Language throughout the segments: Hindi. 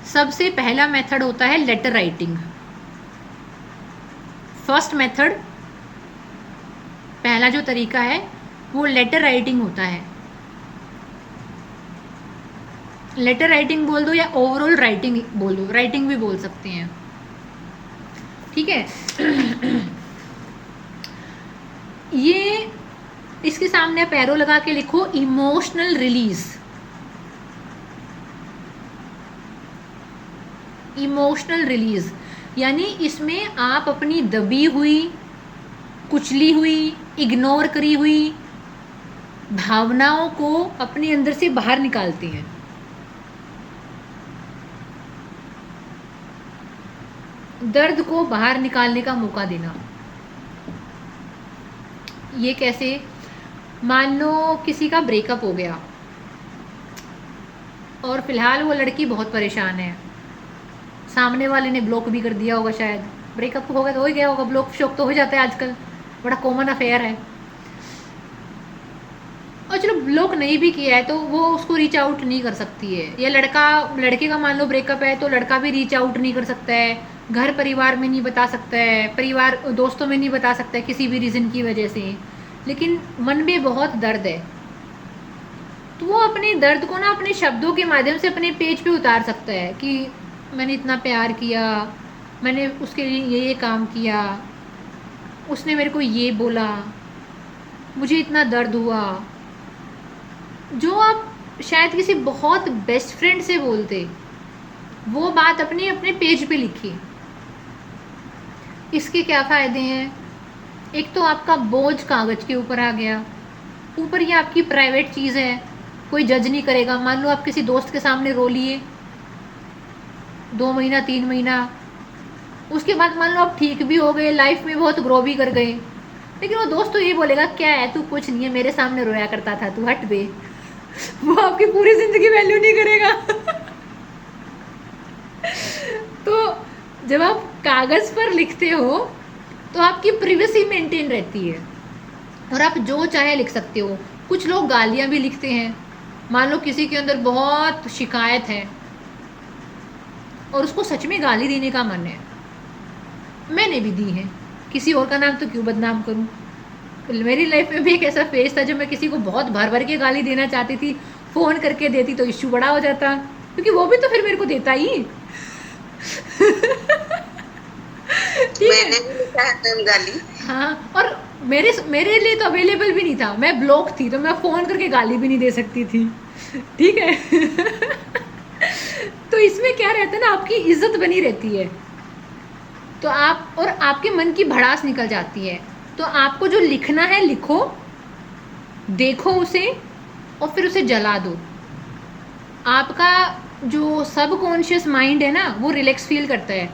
सबसे पहला मेथड होता है लेटर राइटिंग। फर्स्ट मेथड, पहला जो तरीका है वो लेटर राइटिंग होता है। लेटर राइटिंग बोल दो या ओवरऑल राइटिंग बोल दो, राइटिंग भी बोल सकते हैं, ठीक है। ये इसके सामने आप एरो लगा के लिखो इमोशनल रिलीज। इमोशनल रिलीज यानी इसमें आप अपनी दबी हुई, कुचली हुई, इग्नोर करी हुई भावनाओं को अपने अंदर से बाहर निकालते हैं। दर्द को बाहर निकालने का मौका देना। ये कैसे? मान लो किसी का ब्रेकअप हो गया और फिलहाल वो लड़की बहुत परेशान है, सामने वाले ने ब्लॉक भी कर दिया होगा, शायद ब्रेकअप हो गया तो हो ही गया होगा, ब्लॉक शॉक तो हो जाता है आजकल, बड़ा कॉमन अफेयर है। और चलो ब्लॉक नहीं भी किया है तो वो उसको रीच आउट नहीं कर सकती है, या लड़के का मान लो ब्रेकअप है तो लड़का भी रीच आउट नहीं कर सकता है, घर परिवार में नहीं बता सकता है, परिवार दोस्तों में नहीं बता सकता है किसी भी रीज़न की वजह से, लेकिन मन में बहुत दर्द है। तो वो अपने दर्द को ना अपने शब्दों के माध्यम से अपने पेज पे उतार सकता है कि मैंने इतना प्यार किया, मैंने उसके लिए ये काम किया, उसने मेरे को ये बोला, मुझे इतना दर्द हुआ, जो आप शायद किसी बहुत बेस्ट फ्रेंड से बोलते, वो बात अपने अपने पेज पे लिखी। इसके क्या फ़ायदे हैं? एक तो आपका बोझ कागज़ के ऊपर आ गया, ऊपर ये आपकी प्राइवेट चीज़ है, कोई जज नहीं करेगा। मान लो आप किसी दोस्त के सामने रो लिए 2 महीना 3 महीना, उसके बाद मान लो आप ठीक भी हो गए, लाइफ में बहुत ग्रो भी कर गए, लेकिन वो दोस्त तो ये बोलेगा क्या है तू, कुछ नहीं है, मेरे सामने रोया करता था, तू हट बे। वो आपकी पूरी ज़िंदगी वैल्यू नहीं करेगा। तो जब आप कागज़ पर लिखते हो तो आपकी प्रिवेसी मेंटेन रहती है और आप जो चाहे लिख सकते हो। कुछ लोग गालियाँ भी लिखते हैं, मान लो किसी के अंदर बहुत शिकायत है और उसको सच में गाली देने का मन है, मैंने भी दी है, किसी और का नाम तो क्यों बदनाम करूं। मेरी लाइफ में भी एक ऐसा फेज था जब मैं किसी को बहुत भर भर के गाली देना चाहती थी, फ़ोन करके देती तो इश्यू बड़ा हो जाता, क्योंकि वो भी तो फिर मेरे को देता ही। मैंने भी लिखा है मैम गाली। हाँ, और मेरे लिए तो अवेलेबल भी नहीं था, मैं ब्लॉक थी तो मैं फ़ोन करके गाली भी नहीं दे सकती थी, ठीक है। तो इसमें क्या रहता है ना, आपकी इज्जत बनी रहती है, तो आप और आपके मन की भड़ास निकल जाती है। तो आपको जो लिखना है लिखो, देखो उसे और फिर उसे जला दो। आपका जो सबकॉन्शियस माइंड है ना वो रिलैक्स फील करता है।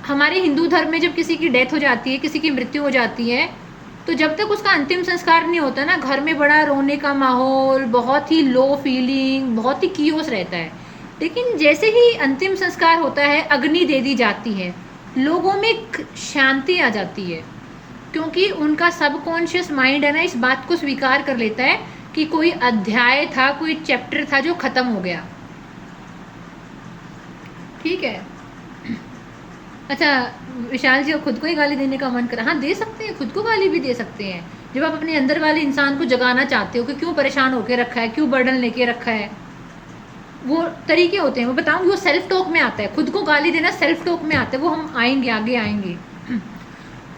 हमारे हिंदू धर्म में जब किसी की डेथ हो जाती है, किसी की मृत्यु हो जाती है, तो जब तक उसका अंतिम संस्कार नहीं होता ना, घर में बड़ा रोने का माहौल, बहुत ही लो फीलिंग, बहुत ही कियोस रहता है। लेकिन जैसे ही अंतिम संस्कार होता है, अग्नि दे दी जाती है, लोगों में शांति आ जाती है, क्योंकि उनका सबकॉन्शियस माइंड है ना इस बात को स्वीकार कर लेता है कि कोई अध्याय था, कोई चैप्टर था जो खत्म हो गया, ठीक है। अच्छा विशाल जी, खुद को ही गाली देने का मन कर, हाँ दे सकते हैं, खुद को गाली भी दे सकते हैं। जब आप अपने अंदर वाले इंसान को जगाना चाहते हो कि क्यों परेशान होकर रखा है, क्यों बर्डन लेके रखा है, वो तरीके होते हैं, मैं बताऊंगी। वो सेल्फ टॉक में आता है, खुद को गाली देना सेल्फ टॉक में आता है, वो हम आएंगे आगे आएंगे।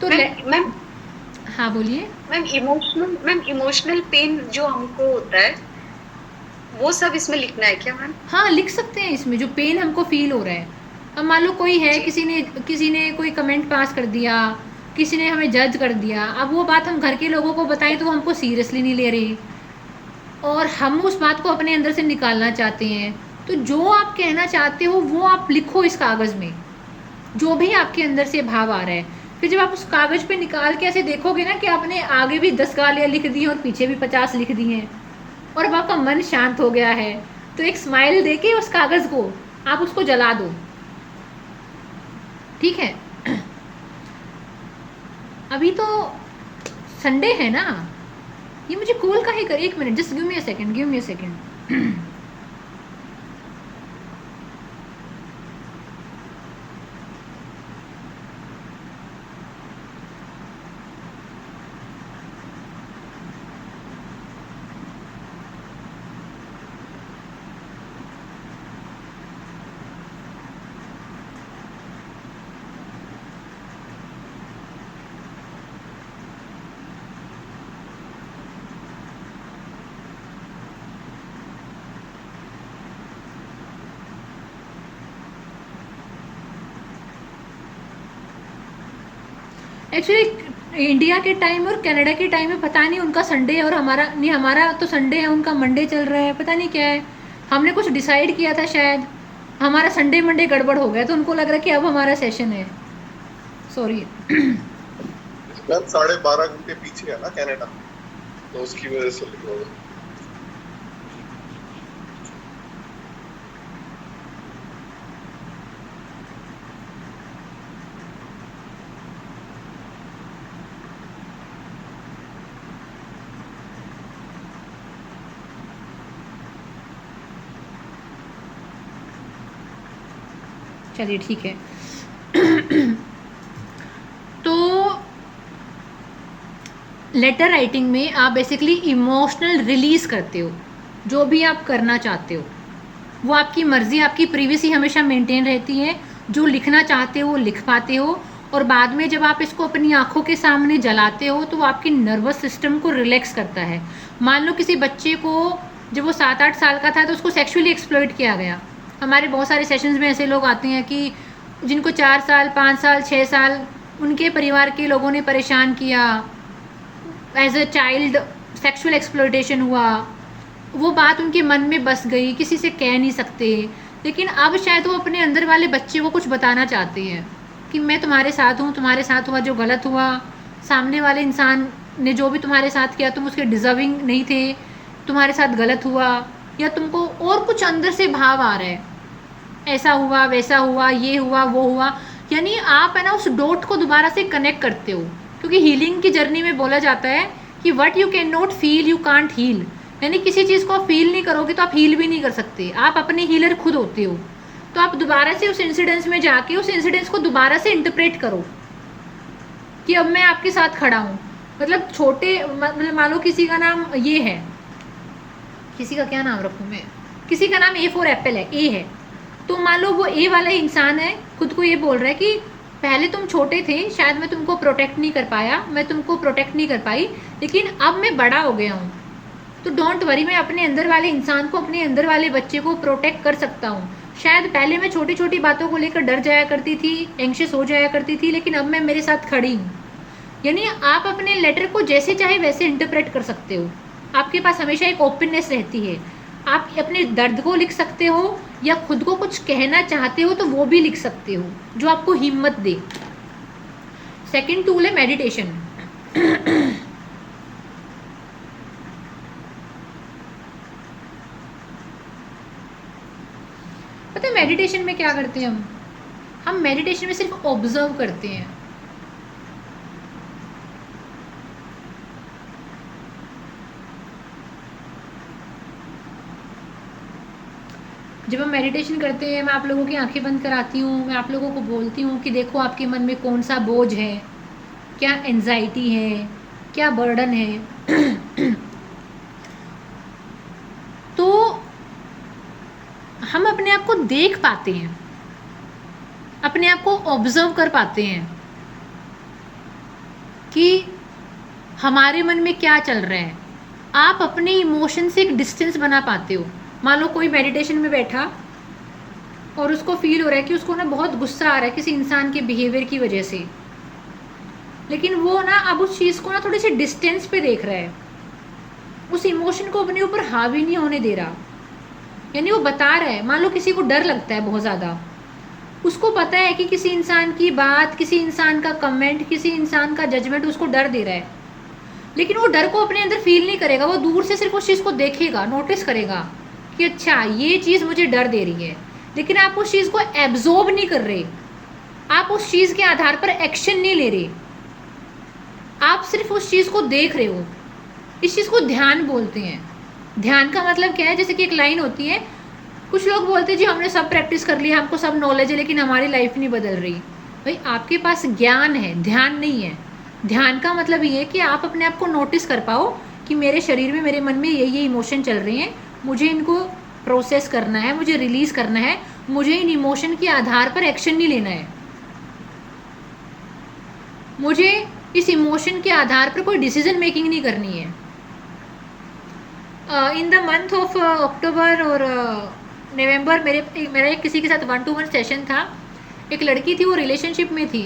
तो मैम हाँ बोलिए मैम इमोशनल पेन जो हमको होता है वो सब इसमें लिखना है क्या मैम? हाँ लिख सकते हैं इसमें, जो पेन हमको फील हो रहा है। अब मान लो कोई है, किसी ने कोई कमेंट पास कर दिया, किसी ने हमें जज कर दिया, अब वो बात हम घर के लोगों को बताएं तो वो हमको सीरियसली नहीं ले रहे, और हम उस बात को अपने अंदर से निकालना चाहते हैं। तो जो आप कहना चाहते हो वो आप लिखो इस कागज़ में, जो भी आपके अंदर से भाव आ रहा है। फिर जब आप उस कागज़ पे निकाल के ऐसे देखोगे ना कि आपने आगे भी 10 गालियाँ लिख दी हैं और पीछे भी 50 लिख दी हैं, और अब आपका मन शांत हो गया है, तो एक स्माइल देके उस कागज़ को आप उसको जला दो, ठीक है। अभी तो संडे है ना, ये मुझे कॉल का ही कर, 1 minute, just give me a second, give me a second. Actually India के टाइम और कनाडा के टाइम में पता नहीं उनका संडे है और हमारा नहीं, हमारा तो संडे है, उनका मंडे चल रहा है, पता नहीं क्या है। हमने कुछ डिसाइड किया था शायद, हमारा संडे मंडे गड़बड़ हो गया तो उनको लग रहा है कि अब हमारा सेशन है। सॉरी। मैम 12.5 घंटे पीछे है ना कनाडा, तो उसकी वजह से लिखा होगा। चलिए ठीक है। तो लेटर राइटिंग में आप बेसिकली इमोशनल रिलीज करते हो, जो भी आप करना चाहते हो वो आपकी मर्जी, आपकी प्रिवेसी हमेशा मेंटेन रहती है। जो लिखना चाहते हो वो लिख पाते हो, और बाद में जब आप इसको अपनी आंखों के सामने जलाते हो तो वो आपकी नर्वस सिस्टम को रिलैक्स करता है। मान लो किसी बच्चे को जब वो 7-8 साल का था तो उसको सेक्सुअली एक्सप्लॉइट किया गया। हमारे बहुत सारे सेशंस में ऐसे लोग आते हैं कि जिनको 4 साल 5 साल 6 साल उनके परिवार के लोगों ने परेशान किया, as a child sexual exploitation हुआ, वो बात उनके मन में बस गई, किसी से कह नहीं सकते। लेकिन अब शायद वो अपने अंदर वाले बच्चे को कुछ बताना चाहते हैं कि मैं तुम्हारे साथ हूँ, तुम्हारे साथ हुआ जो गलत हुआ, सामने वाले इंसान ने जो भी तुम्हारे साथ किया तुम उसके डिज़र्विंग नहीं थे, तुम्हारे साथ गलत हुआ, या तुमको और कुछ अंदर से भाव आ रहा है, ऐसा हुआ वैसा हुआ, ये हुआ वो हुआ। यानी आप है ना उस डॉट को दोबारा से कनेक्ट करते हो, क्योंकि हीलिंग की जर्नी में बोला जाता है कि what you can not feel you can't heal. यानी किसी चीज़ को आप फील नहीं करोगे तो आप हील भी नहीं कर सकते, आप अपने हीलर खुद होते हो। तो आप दोबारा से उस इंसिडेंस में जाके उस इंसिडेंस को दोबारा से इंटरप्रेट करो कि अब मैं आपके साथ खड़ा हूँ। मतलब छोटे, मतलब मान लो किसी का नाम ये है, किसी का क्या नाम रखूँ मैं, किसी का नाम A फॉर एप्पल है, ए है, तो मान लो वो ए वाला इंसान है, खुद को ये बोल रहा है कि पहले तुम छोटे थे, शायद मैं तुमको प्रोटेक्ट नहीं कर पाया, मैं तुमको प्रोटेक्ट नहीं कर पाई, लेकिन अब मैं बड़ा हो गया हूँ, तो डोंट वरी, मैं अपने अंदर वाले इंसान को, अपने अंदर वाले बच्चे को प्रोटेक्ट कर सकता हूँ। शायद पहले मैं छोटी छोटी बातों को लेकर डर जाया करती थी, एंग्शियस हो जाया करती थी, लेकिन अब मैं मेरे साथ खड़ी हूँ। यानी आप अपने लेटर को जैसे चाहे वैसे इंटरप्रेट कर सकते हो, आपके पास हमेशा एक ओपननेस रहती है। आप अपने दर्द को लिख सकते हो, या खुद को कुछ कहना चाहते हो तो वो भी लिख सकते हो, जो आपको हिम्मत दे। सेकंड टूल है मेडिटेशन। पता है मेडिटेशन में क्या करते हैं हम मेडिटेशन में सिर्फ ऑब्जर्व करते हैं। जब हम मेडिटेशन करते हैं, मैं आप लोगों की आंखें बंद कराती हूँ, मैं आप लोगों को बोलती हूँ कि देखो आपके मन में कौन सा बोझ है, क्या एंजाइटी है, क्या बर्डन है। तो हम अपने आप को देख पाते हैं, अपने आप को ऑब्जर्व कर पाते हैं कि हमारे मन में क्या चल रहा है। आप अपने इमोशन से एक डिस्टेंस बना पाते हो। मान लो कोई मेडिटेशन में बैठा और उसको फील हो रहा है कि उसको ना बहुत गुस्सा आ रहा है किसी इंसान के बिहेवियर की वजह से, लेकिन वो ना अब उस चीज़ को ना थोड़ी सी डिस्टेंस पे देख रहा है, उस इमोशन को अपने ऊपर हावी नहीं होने दे रहा। यानी वो बता रहा है, मान लो किसी को डर लगता है बहुत ज़्यादा, उसको पता है कि किसी इंसान की बात, किसी इंसान का कमेंट, किसी इंसान का जजमेंट उसको डर दे रहा है, लेकिन वो डर को अपने अंदर फील नहीं करेगा, वो दूर से सिर्फ उस चीज़ को देखेगा, नोटिस करेगा कि अच्छा ये चीज़ मुझे डर दे रही है, लेकिन आप उस चीज़ को एब्जॉर्ब नहीं कर रहे, आप उस चीज़ के आधार पर एक्शन नहीं ले रहे, आप सिर्फ उस चीज़ को देख रहे हो। इस चीज़ को ध्यान बोलते हैं। ध्यान का मतलब क्या है, जैसे कि एक लाइन होती है, कुछ लोग बोलते हैं जी हमने सब प्रैक्टिस कर लिया, हमको सब नॉलेज है, लेकिन हमारी लाइफ नहीं बदल रही। भाई आपके पास ज्ञान है, ध्यान नहीं है। ध्यान का मतलब ये है कि आप अपने आप को नोटिस कर पाओ कि मेरे शरीर में, मेरे मन में ये इमोशन चल रहे हैं, मुझे इनको प्रोसेस करना है, मुझे रिलीज़ करना है, मुझे इन इमोशन के आधार पर एक्शन नहीं लेना है, मुझे इस इमोशन के आधार पर कोई डिसीजन मेकिंग नहीं करनी है। In the month of October और नवंबर मेरा एक किसी के साथ 1-to-1 सेशन था। एक लड़की थी, वो रिलेशनशिप में थी,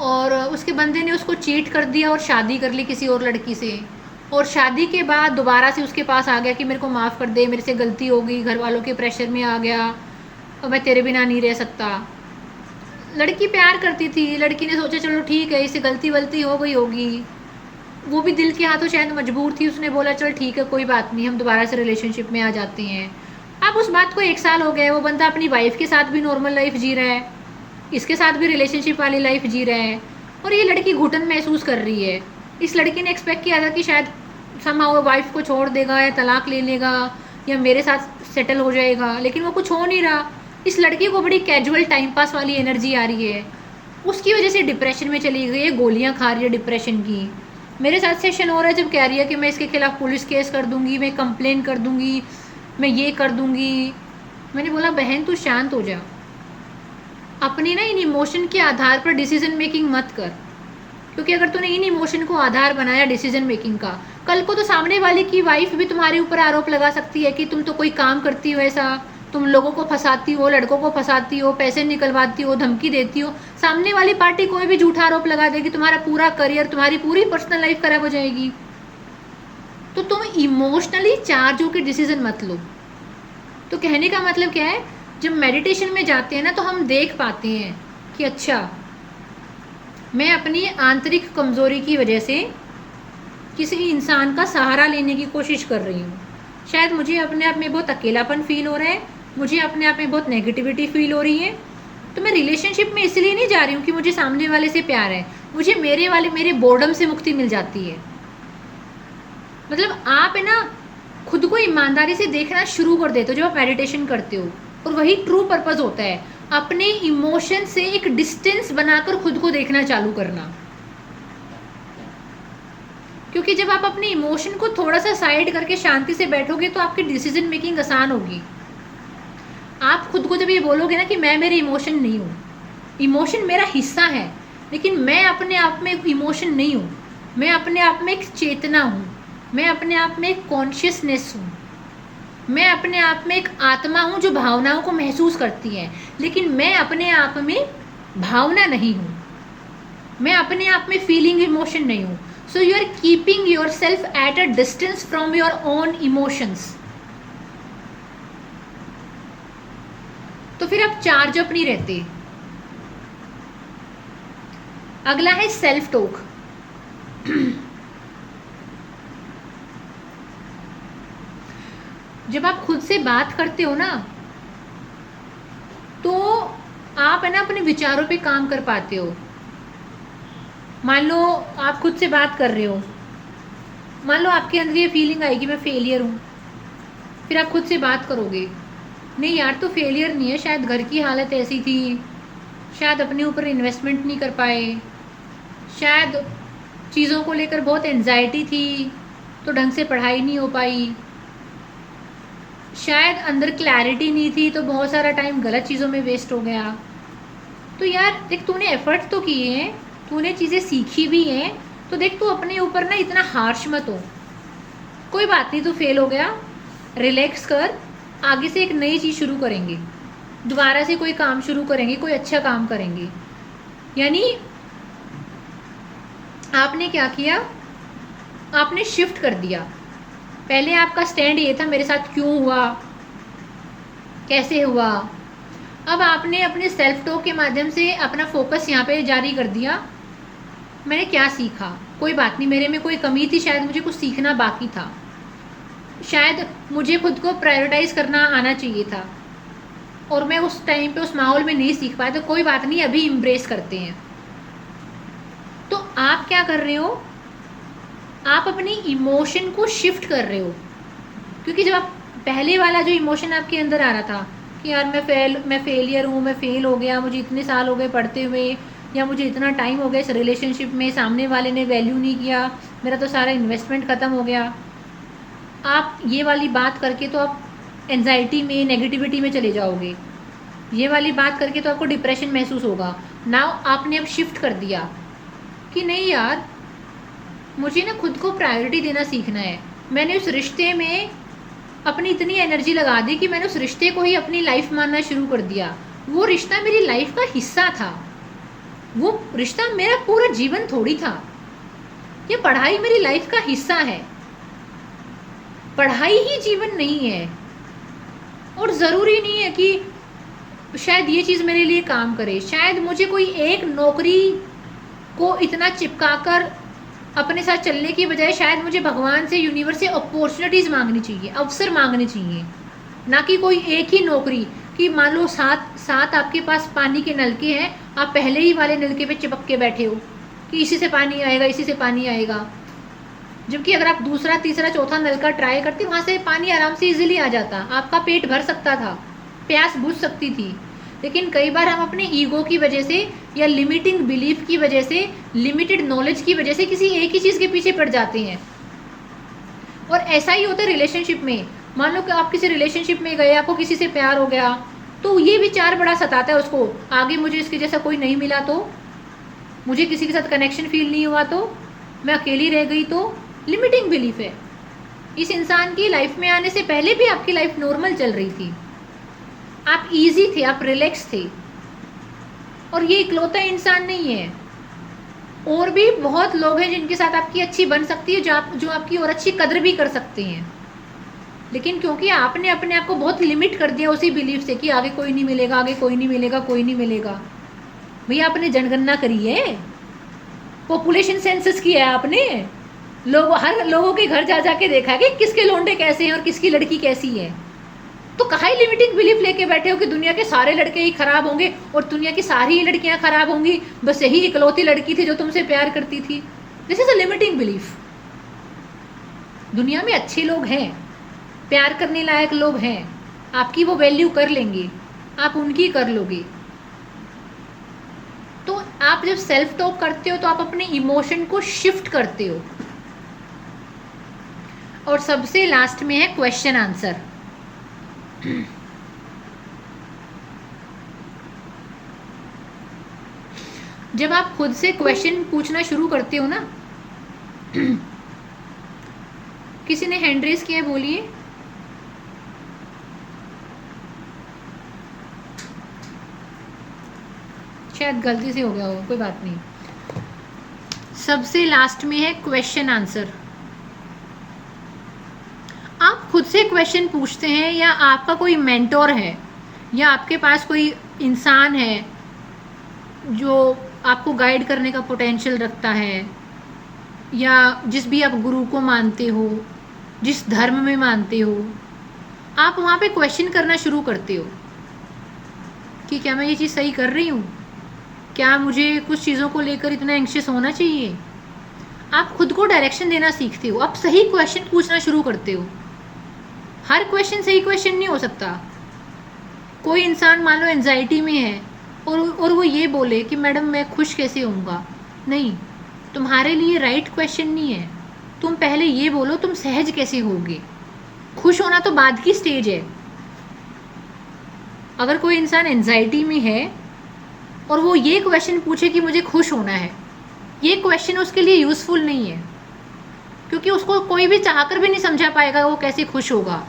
और उसके बंदे ने उसको चीट कर दिया और शादी कर ली किसी और लड़की से, और शादी के बाद दोबारा से उसके पास आ गया कि मेरे को माफ़ कर दे, मेरे से गलती हो गई, घर वालों के प्रेशर में आ गया और मैं तेरे बिना नहीं रह सकता। लड़की प्यार करती थी, लड़की ने सोचा चलो ठीक है, इससे गलती वलती हो गई होगी, वो भी दिल के हाथों शायद मजबूर थी, उसने बोला चल ठीक है कोई बात नहीं, हम दोबारा से रिलेशनशिप में आ जाते हैं। अब उस बात को 1 साल हो गया, वो बंदा अपनी वाइफ के साथ भी नॉर्मल लाइफ जी रहा है, इसके साथ भी रिलेशनशिप वाली लाइफ जी रहा है, और ये लड़की घुटन महसूस कर रही है। इस लड़की ने एक्सपेक्ट किया था कि शायद समहाउ वो वाइफ को छोड़ देगा या तलाक ले लेगा या मेरे साथ सेटल हो जाएगा, लेकिन वो कुछ हो नहीं रहा। इस लड़की को बड़ी कैजुअल टाइम पास वाली एनर्जी आ रही है, उसकी वजह से डिप्रेशन में चली गई है, गोलियां खा रही है डिप्रेशन की। मेरे साथ सेशन हो रहा है जब कह रही है कि मैं इसके खिलाफ़ पुलिस केस कर दूंगी, मैं कंप्लेन कर दूंगी, मैं ये कर दूंगी। मैंने बोला बहन तू शांत हो जा, अपनी ना इन इमोशन के आधार पर डिसीजन मेकिंग मत कर, क्योंकि अगर तूने इन इमोशन को आधार बनाया डिसीजन मेकिंग का, कल को तो सामने वाले की वाइफ भी तुम्हारे ऊपर आरोप लगा सकती है कि तुम तो कोई काम करती हो ऐसा, तुम लोगों को फंसाती हो, लड़कों को फंसाती हो, पैसे निकलवाती हो, धमकी देती हो। सामने वाली पार्टी कोई भी झूठा आरोप लगा देगी, तुम्हारा पूरा करियर, तुम्हारी पूरी पर्सनल लाइफ खराब हो जाएगी। तो तुम इमोशनली चार्ज होकर डिसीजन मत लो। तो कहने का मतलब क्या है, जब मेडिटेशन में जाते हैं ना तो हम देख पाते हैं कि अच्छा मैं अपनी आंतरिक कमज़ोरी की वजह से किसी इंसान का सहारा लेने की कोशिश कर रही हूँ। शायद मुझे अपने आप में बहुत अकेलापन फील हो रहा है, मुझे अपने आप में बहुत नेगेटिविटी फील हो रही है, तो मैं रिलेशनशिप में इसलिए नहीं जा रही हूँ कि मुझे सामने वाले से प्यार है, मुझे मेरे बोर्डम से मुक्ति मिल जाती है। मतलब आप है ना खुद को ईमानदारी से देखना शुरू कर देते हो जब आप मेडिटेशन करते हो, और वही ट्रू पर्पस होता है, अपने इमोशन से एक डिस्टेंस बनाकर खुद को देखना चालू करना। क्योंकि जब आप अपने इमोशन को थोड़ा सा साइड करके शांति से बैठोगे तो आपकी डिसीजन मेकिंग आसान होगी। आप खुद को जब ये बोलोगे ना कि मैं मेरे इमोशन नहीं हूँ, इमोशन मेरा हिस्सा है, लेकिन मैं अपने आप में एक इमोशन नहीं हूँ, मैं अपने आप में एक चेतना हूँ, मैं अपने आप में एक कॉन्शियसनेस हूँ, मैं अपने आप में एक आत्मा हूँ जो भावनाओं को महसूस करती है, लेकिन मैं अपने आप में भावना नहीं हूँ, मैं अपने आप में फीलिंग इमोशन नहीं हूँ। So you are keeping yourself at a distance from your own emotions. तो फिर आप चार्ज अप नहीं रहते। अगला है सेल्फ टॉक। जब आप खुद से बात करते हो ना तो आप है ना अपने विचारों पे काम कर पाते हो। मान लो आप खुद से बात कर रहे हो, मान लो आपके अंदर ये फीलिंग आएगी मैं फेलियर हूँ, फिर आप खुद से बात करोगे, नहीं यार तो फेलियर नहीं है, शायद घर की हालत ऐसी थी, शायद अपने ऊपर इन्वेस्टमेंट नहीं कर पाए, शायद चीज़ों को लेकर बहुत एंजाइटी थी तो ढंग से पढ़ाई नहीं हो पाई, शायद अंदर क्लैरिटी नहीं थी तो बहुत सारा टाइम गलत चीज़ों में वेस्ट हो गया। तो यार देख तूने एफर्ट तो किए हैं, तूने चीज़ें सीखी भी हैं, तो देख तू अपने ऊपर ना इतना हार्श मत हो, कोई बात नहीं तू फेल हो गया, रिलैक्स कर, आगे से एक नई चीज़ शुरू करेंगे, दोबारा से कोई काम शुरू करेंगे, कोई अच्छा काम करेंगे। यानी आपने क्या किया, आपने शिफ्ट कर दिया। पहले आपका स्टैंड ये था मेरे साथ क्यों हुआ, कैसे हुआ, अब आपने अपने सेल्फ टॉक के माध्यम से अपना फोकस यहाँ पे जारी कर दिया, मैंने क्या सीखा, कोई बात नहीं मेरे में कोई कमी थी, शायद मुझे कुछ सीखना बाकी था, शायद मुझे खुद को प्रायोरिटाइज करना आना चाहिए था और मैं उस टाइम पे उस माहौल में नहीं सीख पाया, तो कोई बात नहीं अभी इम्ब्रेस करते हैं। तो आप क्या कर रहे हो, आप अपनी इमोशन को शिफ्ट कर रहे हो। क्योंकि जब आप पहले वाला जो इमोशन आपके अंदर आ रहा था कि यार मैं फेलियर हूँ, मैं फेल हो गया, मुझे इतने साल हो गए पढ़ते हुए, या मुझे इतना टाइम हो गया इस रिलेशनशिप में, सामने वाले ने वैल्यू नहीं किया, मेरा तो सारा इन्वेस्टमेंट ख़त्म हो गया, आप ये वाली बात करके तो आप एंजाइटी में, नेगेटिविटी में चले जाओगे, ये वाली बात करके तो आपको डिप्रेशन महसूस होगा। नाउ आपने अब शिफ्ट कर दिया कि नहीं यार मुझे ना खुद को प्रायोरिटी देना सीखना है। मैंने उस रिश्ते में अपनी इतनी एनर्जी लगा दी कि मैंने उस रिश्ते को ही अपनी लाइफ मानना शुरू कर दिया, वो रिश्ता मेरी लाइफ का हिस्सा था, वो रिश्ता मेरा पूरा जीवन थोड़ी था। ये पढ़ाई मेरी लाइफ का हिस्सा है, पढ़ाई ही जीवन नहीं है। और ज़रूरी नहीं है कि शायद ये चीज़ मेरे लिए काम करे, शायद मुझे कोई एक नौकरी को इतना चिपकाकर अपने साथ चलने की बजाय शायद मुझे भगवान से, यूनिवर्स से अपॉर्चुनिटीज़ मांगनी चाहिए, अवसर मांगने चाहिए, ना कि कोई एक ही नौकरी कि मान लो सात आपके पास पानी के नलके हैं, आप पहले ही वाले नलके पे चिपक के बैठे हो कि इसी से पानी आएगा, इसी से पानी आएगा। जबकि अगर आप दूसरा, तीसरा, चौथा नलका ट्राई करते, वहाँ से पानी आराम से इजीली आ जाता, आपका पेट भर सकता था, प्यास बुझ सकती थी। लेकिन कई बार हम अपने ईगो की वजह से या लिमिटिंग बिलीफ की वजह से, लिमिटेड नॉलेज की वजह से किसी एक ही चीज़ के पीछे पड़ जाते हैं। और ऐसा ही होता है रिलेशनशिप में। मान लो कि आप किसी रिलेशनशिप में गए, आपको किसी से प्यार हो गया, तो ये विचार बड़ा सताता है उसको, आगे मुझे इसके जैसा कोई नहीं मिला तो, मुझे किसी के साथ कनेक्शन फील नहीं हुआ तो, मैं अकेली रह गई तो। लिमिटिंग बिलीफ है। इस इंसान की लाइफ में आने से पहले भी आपकी लाइफ नॉर्मल चल रही थी, आप इजी थे, आप रिलैक्स थे। और ये इकलौता इंसान नहीं है, और भी बहुत लोग हैं जिनके साथ आपकी अच्छी बन सकती है, जो आपकी और अच्छी कदर भी कर सकते हैं। लेकिन क्योंकि आपने अपने आप को बहुत लिमिट कर दिया उसी बिलीफ से कि आगे कोई नहीं मिलेगा, आगे कोई नहीं मिलेगा, कोई नहीं मिलेगा। भैया आपने जनगणना करी है, पॉपुलेशन सेंसस किया है आपने, हर लोगों के घर जा जाके देखा है कि किसके लोंडे कैसे हैं और किसकी लड़की कैसी है। तो कहाँ ही लिमिटिंग बिलीफ लेके बैठे हो कि दुनिया के सारे लड़के ही खराब होंगे और दुनिया की सारी ही लड़कियां खराब होंगी, बस यही इकलौती लड़की थी जो तुमसे प्यार करती थी। This is a limiting belief. दुनिया में अच्छे लोग हैं, प्यार करने लायक लोग हैं, आपकी वो वैल्यू कर लेंगे, आप उनकी कर लोगे। तो आप जब सेल्फ टॉक करते हो तो आप अपने इमोशन को शिफ्ट करते हो। और सबसे लास्ट में है क्वेश्चन आंसर। जब आप खुद से क्वेश्चन पूछना शुरू करते हो ना, किसी ने हैंड रेस किया है, बोलिए। शायद गलती से हो गया हो, कोई बात नहीं। सबसे लास्ट में है क्वेश्चन आंसर। आप खुद से क्वेश्चन पूछते हैं, या आपका कोई मेंटोर है, या आपके पास कोई इंसान है जो आपको गाइड करने का पोटेंशियल रखता है, या जिस भी आप गुरु को मानते हो, जिस धर्म में मानते हो, आप वहाँ पे क्वेश्चन करना शुरू करते हो कि क्या मैं ये चीज़ सही कर रही हूँ, क्या मुझे कुछ चीज़ों को लेकर इतना एंग्शियस होना चाहिए। आप खुद को डायरेक्शन देना सीखते हो, आप सही क्वेश्चन पूछना शुरू करते हो। हर क्वेश्चन सही क्वेश्चन नहीं हो सकता। कोई इंसान मान लो एंजाइटी में है और वो ये बोले कि मैडम मैं खुश कैसे होऊंगा, नहीं, तुम्हारे लिए राइट क्वेश्चन नहीं है। तुम पहले ये बोलो तुम सहज कैसे होगे। खुश होना तो बाद की स्टेज है। अगर कोई इंसान एंजाइटी में है और वो ये क्वेश्चन पूछे कि मुझे खुश होना है, ये क्वेश्चन उसके लिए यूज़फुल नहीं है, क्योंकि उसको कोई भी चाहकर भी नहीं समझा पाएगा वो कैसे खुश होगा।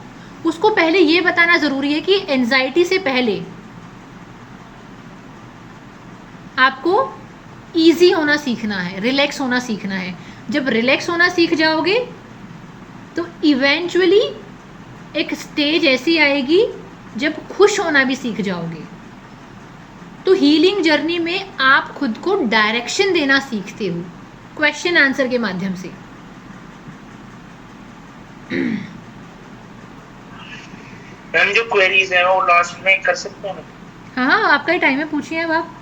उसको पहले ये बताना ज़रूरी है कि एंजाइटी से पहले आपको इजी होना सीखना है, रिलैक्स होना सीखना है। जब रिलैक्स होना सीख जाओगे तो इवेंचुअली एक स्टेज ऐसी आएगी जब खुश होना भी सीख जाओगे। तो हीलिंग जर्नी में आप खुद को डायरेक्शन देना सीखते हो क्वेश्चन आंसर के माध्यम से। मैम जो क्वेरीज हैं वो लास्ट में कर सकते हैं? हाँ, आपका ही टाइम है, पूछिए अब आप।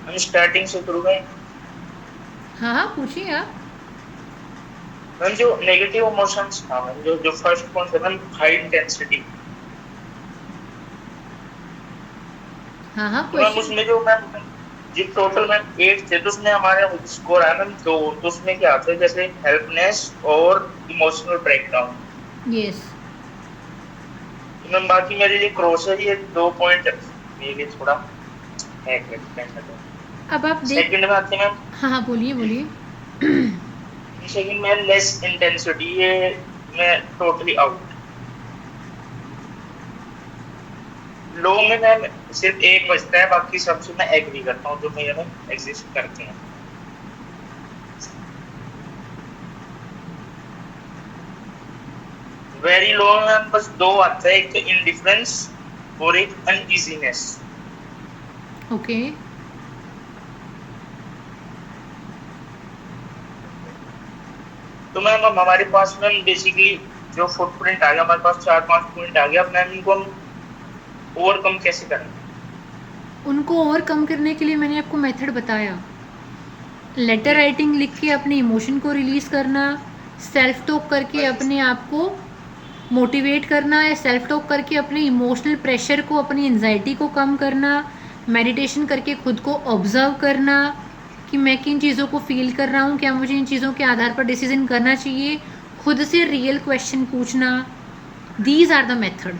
हम स्टार्टिंग से शुरू करें? हाँ, पूछिए आप। मैम जो नेगेटिव इमोशंस था मैम, जो फर्स्ट पॉइंट है मैम, हाई इंटेंसिटी। हाँ, मैम उसमें जो मैम जी टोटल मैम 8 थे, तो उसमें हमारे स्कोर आया मैम 2। तो उसमें क्या आता है, जैसे हेल्पनेस और इमोशनल ब्रेकडाउन। यस। तो मैम बाकी मेरे लिए क्रॉस है ये 2 पॉइंट, ये थोड़ा है। अब आप सेकंड में आते हैं मैम। हाँ, बोलिए। सेकंड में लेस इंटेंसिटी, ये मैं टोटली आउट। लो में मैम सिर्फ एक बचता है, बाकी सबसे मैं एग्री करता हूँ जो मेरे में एग्जिस्ट करते हैं। वेरी लो में बस दो आता है, एक तो इंडिफरेंस और एक अनइजीनेस। ओके। तो मैम अब हमारे पास मैम बेसिकली जो फुटप्रिंट आ गया, हमारे पास 4-5 पॉइंट आ गया, मैम इनको हम ओवरकम कैसे करें? उनको ओवरकम करने के लिए मैंने आपको मेथड बताया, लेटर राइटिंग लिख के अपने इमोशन को रिलीज़ करना, सेल्फ टॉक करके अपने आप को मोटिवेट करना, या सेल्फ टॉक करके अपने इमोशनल प्रेशर को, अपनी एंजाइटी को कम करना, मेडिटेशन करके खुद को ऑब्जर्व करना कि मैं किन चीज़ों को फील कर रहा हूँ, क्या मुझे इन चीज़ों के आधार पर डिसीजन करना चाहिए, खुद से रियल क्वेश्चन पूछना। These are the method: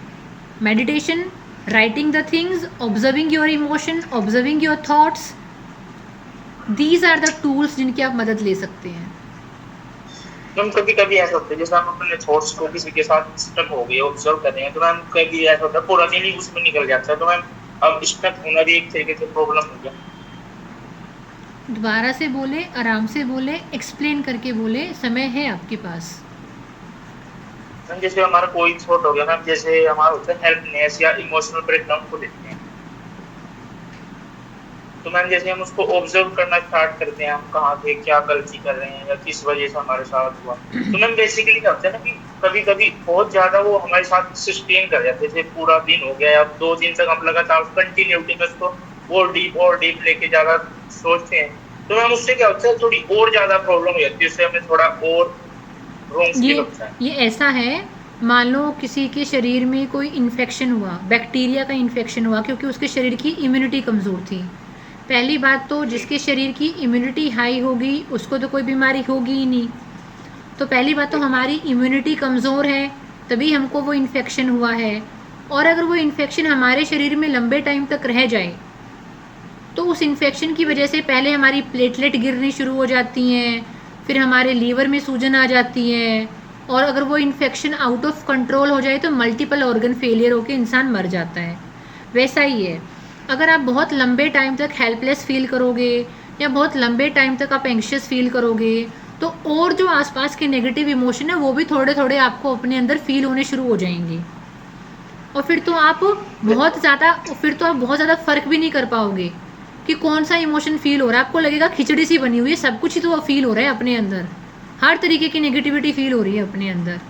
meditation, writing the things, observing your emotion, observing your thoughts. These are the tools जिनकी आप मदद ले सकते हैं। मैम कभी कभी ऐसा होता है जैसे हम अपने थॉट्स को किसी के साथ स्टक हो गए, ऑब्जर्व कर रहे हैं, तो मैम कभी ऐसा होता है पूरा दिन ही उसमें निकल जाता है, तो मैम अब स्टक होना भी एक तरीके से प्रॉब्लम हो गया। दोबारा से बोले, आराम से बोले, एक्सप्लेन करके बोले, समय है आपके पास। मैम जैसे हमारा कोई थॉट हो गया मैम, जैसे हमारा होता है हेल्पलेस या इमोशनल ब्रेकडाउन को लेते हैं, तो मैम जैसे हम उसको ऑब्जर्व करना स्टार्ट करते हैं, हम कहाँ थे, क्या गलती कर रहे हैं या किस वजह से हमारे साथ हुआ, तो मैम बेसिकली क्या होता है ना कि कभी कभी बहुत ज्यादा वो हमारे साथ सस्टेन कर जाते हैं, जैसे पूरा दिन हो गया या 2 दिन तक हम लगातार कंटिन्यूटी में उसको और डीप लेके ज्यादा सोचते हैं, तो मैम उससे क्या होता है थोड़ी और ज्यादा प्रॉब्लम हो जाती है, उससे हमें थोड़ा और रॉन्ग फील होता है। ये ऐसा है, मान लो किसी के शरीर में कोई इन्फेक्शन हुआ, बैक्टीरिया का इन्फेक्शन हुआ, क्योंकि उसके शरीर की इम्यूनिटी कमज़ोर थी। पहली बात तो जिसके शरीर की इम्यूनिटी हाई होगी उसको तो कोई बीमारी होगी ही नहीं, तो पहली बात तो हमारी इम्यूनिटी कमज़ोर है, तभी हमको वो इन्फेक्शन हुआ है। और अगर वो इन्फेक्शन हमारे शरीर में लंबे टाइम तक रह जाए तो उस इन्फेक्शन की वजह से पहले हमारी प्लेटलेट गिरनी शुरू हो जाती हैं, फिर हमारे लीवर में सूजन आ जाती है, और अगर वो इन्फेक्शन आउट ऑफ कंट्रोल हो जाए तो मल्टीपल ऑर्गन फेलियर होकर इंसान मर जाता है। वैसा ही है, अगर आप बहुत लंबे टाइम तक हेल्पलेस फील करोगे या बहुत लंबे टाइम तक आप एंग्शियस फील करोगे तो और जो आसपास के नेगेटिव इमोशन है वो भी थोड़े थोड़े आपको अपने अंदर फील होने शुरू हो जाएंगे, और फिर तो आप बहुत ज़्यादा फ़र्क भी नहीं कर पाओगे कि कौन सा इमोशन फील हो रहा है। आपको लगेगा खिचड़ी सी बनी हुई है, सब कुछ ही तो फील हो रहा है अपने अंदर, हर तरीके की नेगेटिविटी फील हो रही है अपने अंदर।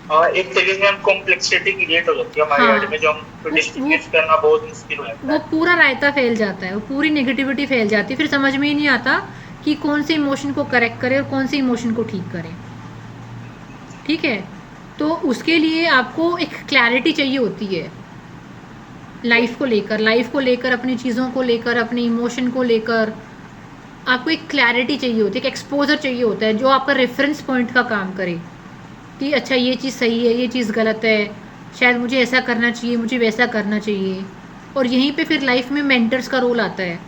एक तरीके से हम कॉम्प्लेक्सिटी क्रिएट हो जाती है हमारे हेड में, जो हम डिस्टिंग्विश करना बहुत मुश्किल हो जाता है। वो पूरा रायता फैल जाता है, वो पूरी नेगेटिविटी फैल जाती है, फिर समझ में ही नहीं आता कि कौन से इमोशन को करेक्ट करें और कौन से इमोशन को ठीक करें। ठीक है, तो उसके लिए आपको एक क्लैरिटी चाहिए होती है लाइफ को लेकर, अपनी चीज़ों को लेकर, अपने इमोशन को लेकर आपको एक क्लैरिटी चाहिए होती है, एक एक्सपोजर चाहिए होता है जो आपका रेफरेंस पॉइंट का काम करे कि अच्छा ये चीज़ सही है, ये चीज़ गलत है, शायद मुझे ऐसा करना चाहिए, मुझे वैसा करना चाहिए। और यहीं पे फिर लाइफ में मेंटर्स का रोल आता है,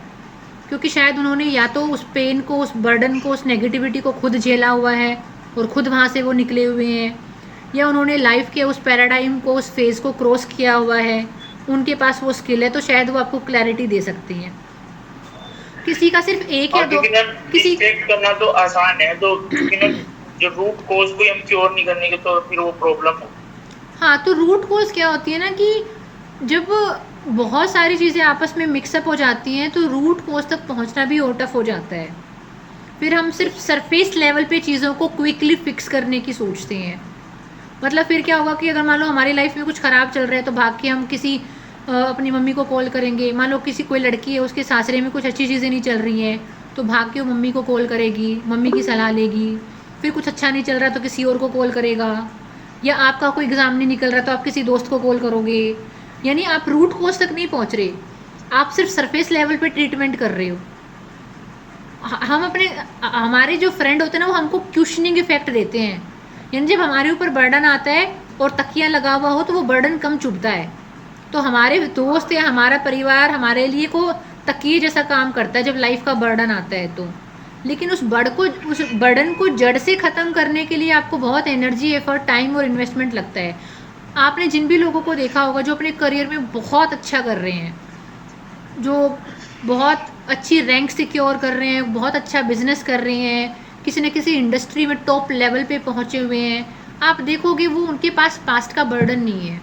क्योंकि शायद उन्होंने या तो उस पेन को, उस बर्डन को, उस नेगेटिविटी को खुद झेला हुआ है और खुद वहाँ से वो निकले हुए हैं, या उन्होंने लाइफ के उस पैराडाइम को, उस फेज़ को क्रॉस किया हुआ है, उनके पास वो स्किल है, तो शायद वो आपको क्लैरिटी दे सकती हैं। किसी का सिर्फ एक या दो, किसी करना तो आसान है, तो जो रूट कॉज को हम क्योर नहीं करने के तो फिर वो प्रॉब्लम है। हाँ, तो रूट कॉज क्या होती है ना कि जब बहुत सारी चीज़ें आपस में मिक्सअप हो जाती हैं तो रूट कॉज तक पहुंचना भी और टफ हो जाता है। फिर हम सिर्फ सरफेस लेवल पे चीज़ों को क्विकली फिक्स करने की सोचते हैं। मतलब फिर क्या होगा कि अगर मान लो हमारी लाइफ में कुछ ख़राब चल रहा है तो भाग के हम किसी अपनी मम्मी को कॉल करेंगे। मान लो कोई लड़की है, उसके सासरे में कुछ अच्छी चीज़ें नहीं चल रही हैं तो भाग के वो मम्मी को कॉल करेगी, मम्मी की सलाह लेगी। फिर कुछ अच्छा नहीं चल रहा तो किसी और को कॉल करेगा, या आपका कोई एग्ज़ाम नहीं निकल रहा तो आप किसी दोस्त को कॉल करोगे। यानी आप रूट कॉज तक नहीं पहुंच रहे, आप सिर्फ सरफेस लेवल पे ट्रीटमेंट कर रहे हो। हमारे जो फ्रेंड होते हैं ना वो हमको क्वेश्चनिंग इफेक्ट देते हैं, यानी जब हमारे ऊपर बर्डन आता है और तकिया लगा हुआ हो तो वो बर्डन कम चुभता है। तो हमारे दोस्त या हमारा परिवार हमारे लिए को तकिए जैसा काम करता है जब लाइफ का बर्डन आता है तो। लेकिन उस बर्डन को जड़ से ख़त्म करने के लिए आपको बहुत एनर्जी, एफर्ट, टाइम और इन्वेस्टमेंट लगता है। आपने जिन भी लोगों को देखा होगा जो अपने करियर में बहुत अच्छा कर रहे हैं, जो बहुत अच्छी रैंक सिक्योर कर रहे हैं, बहुत अच्छा बिजनेस कर रहे हैं, किसी न किसी इंडस्ट्री में टॉप लेवल पे पहुंचे हुए हैं, आप देखोगे वो उनके पास पास्ट का बर्डन नहीं है,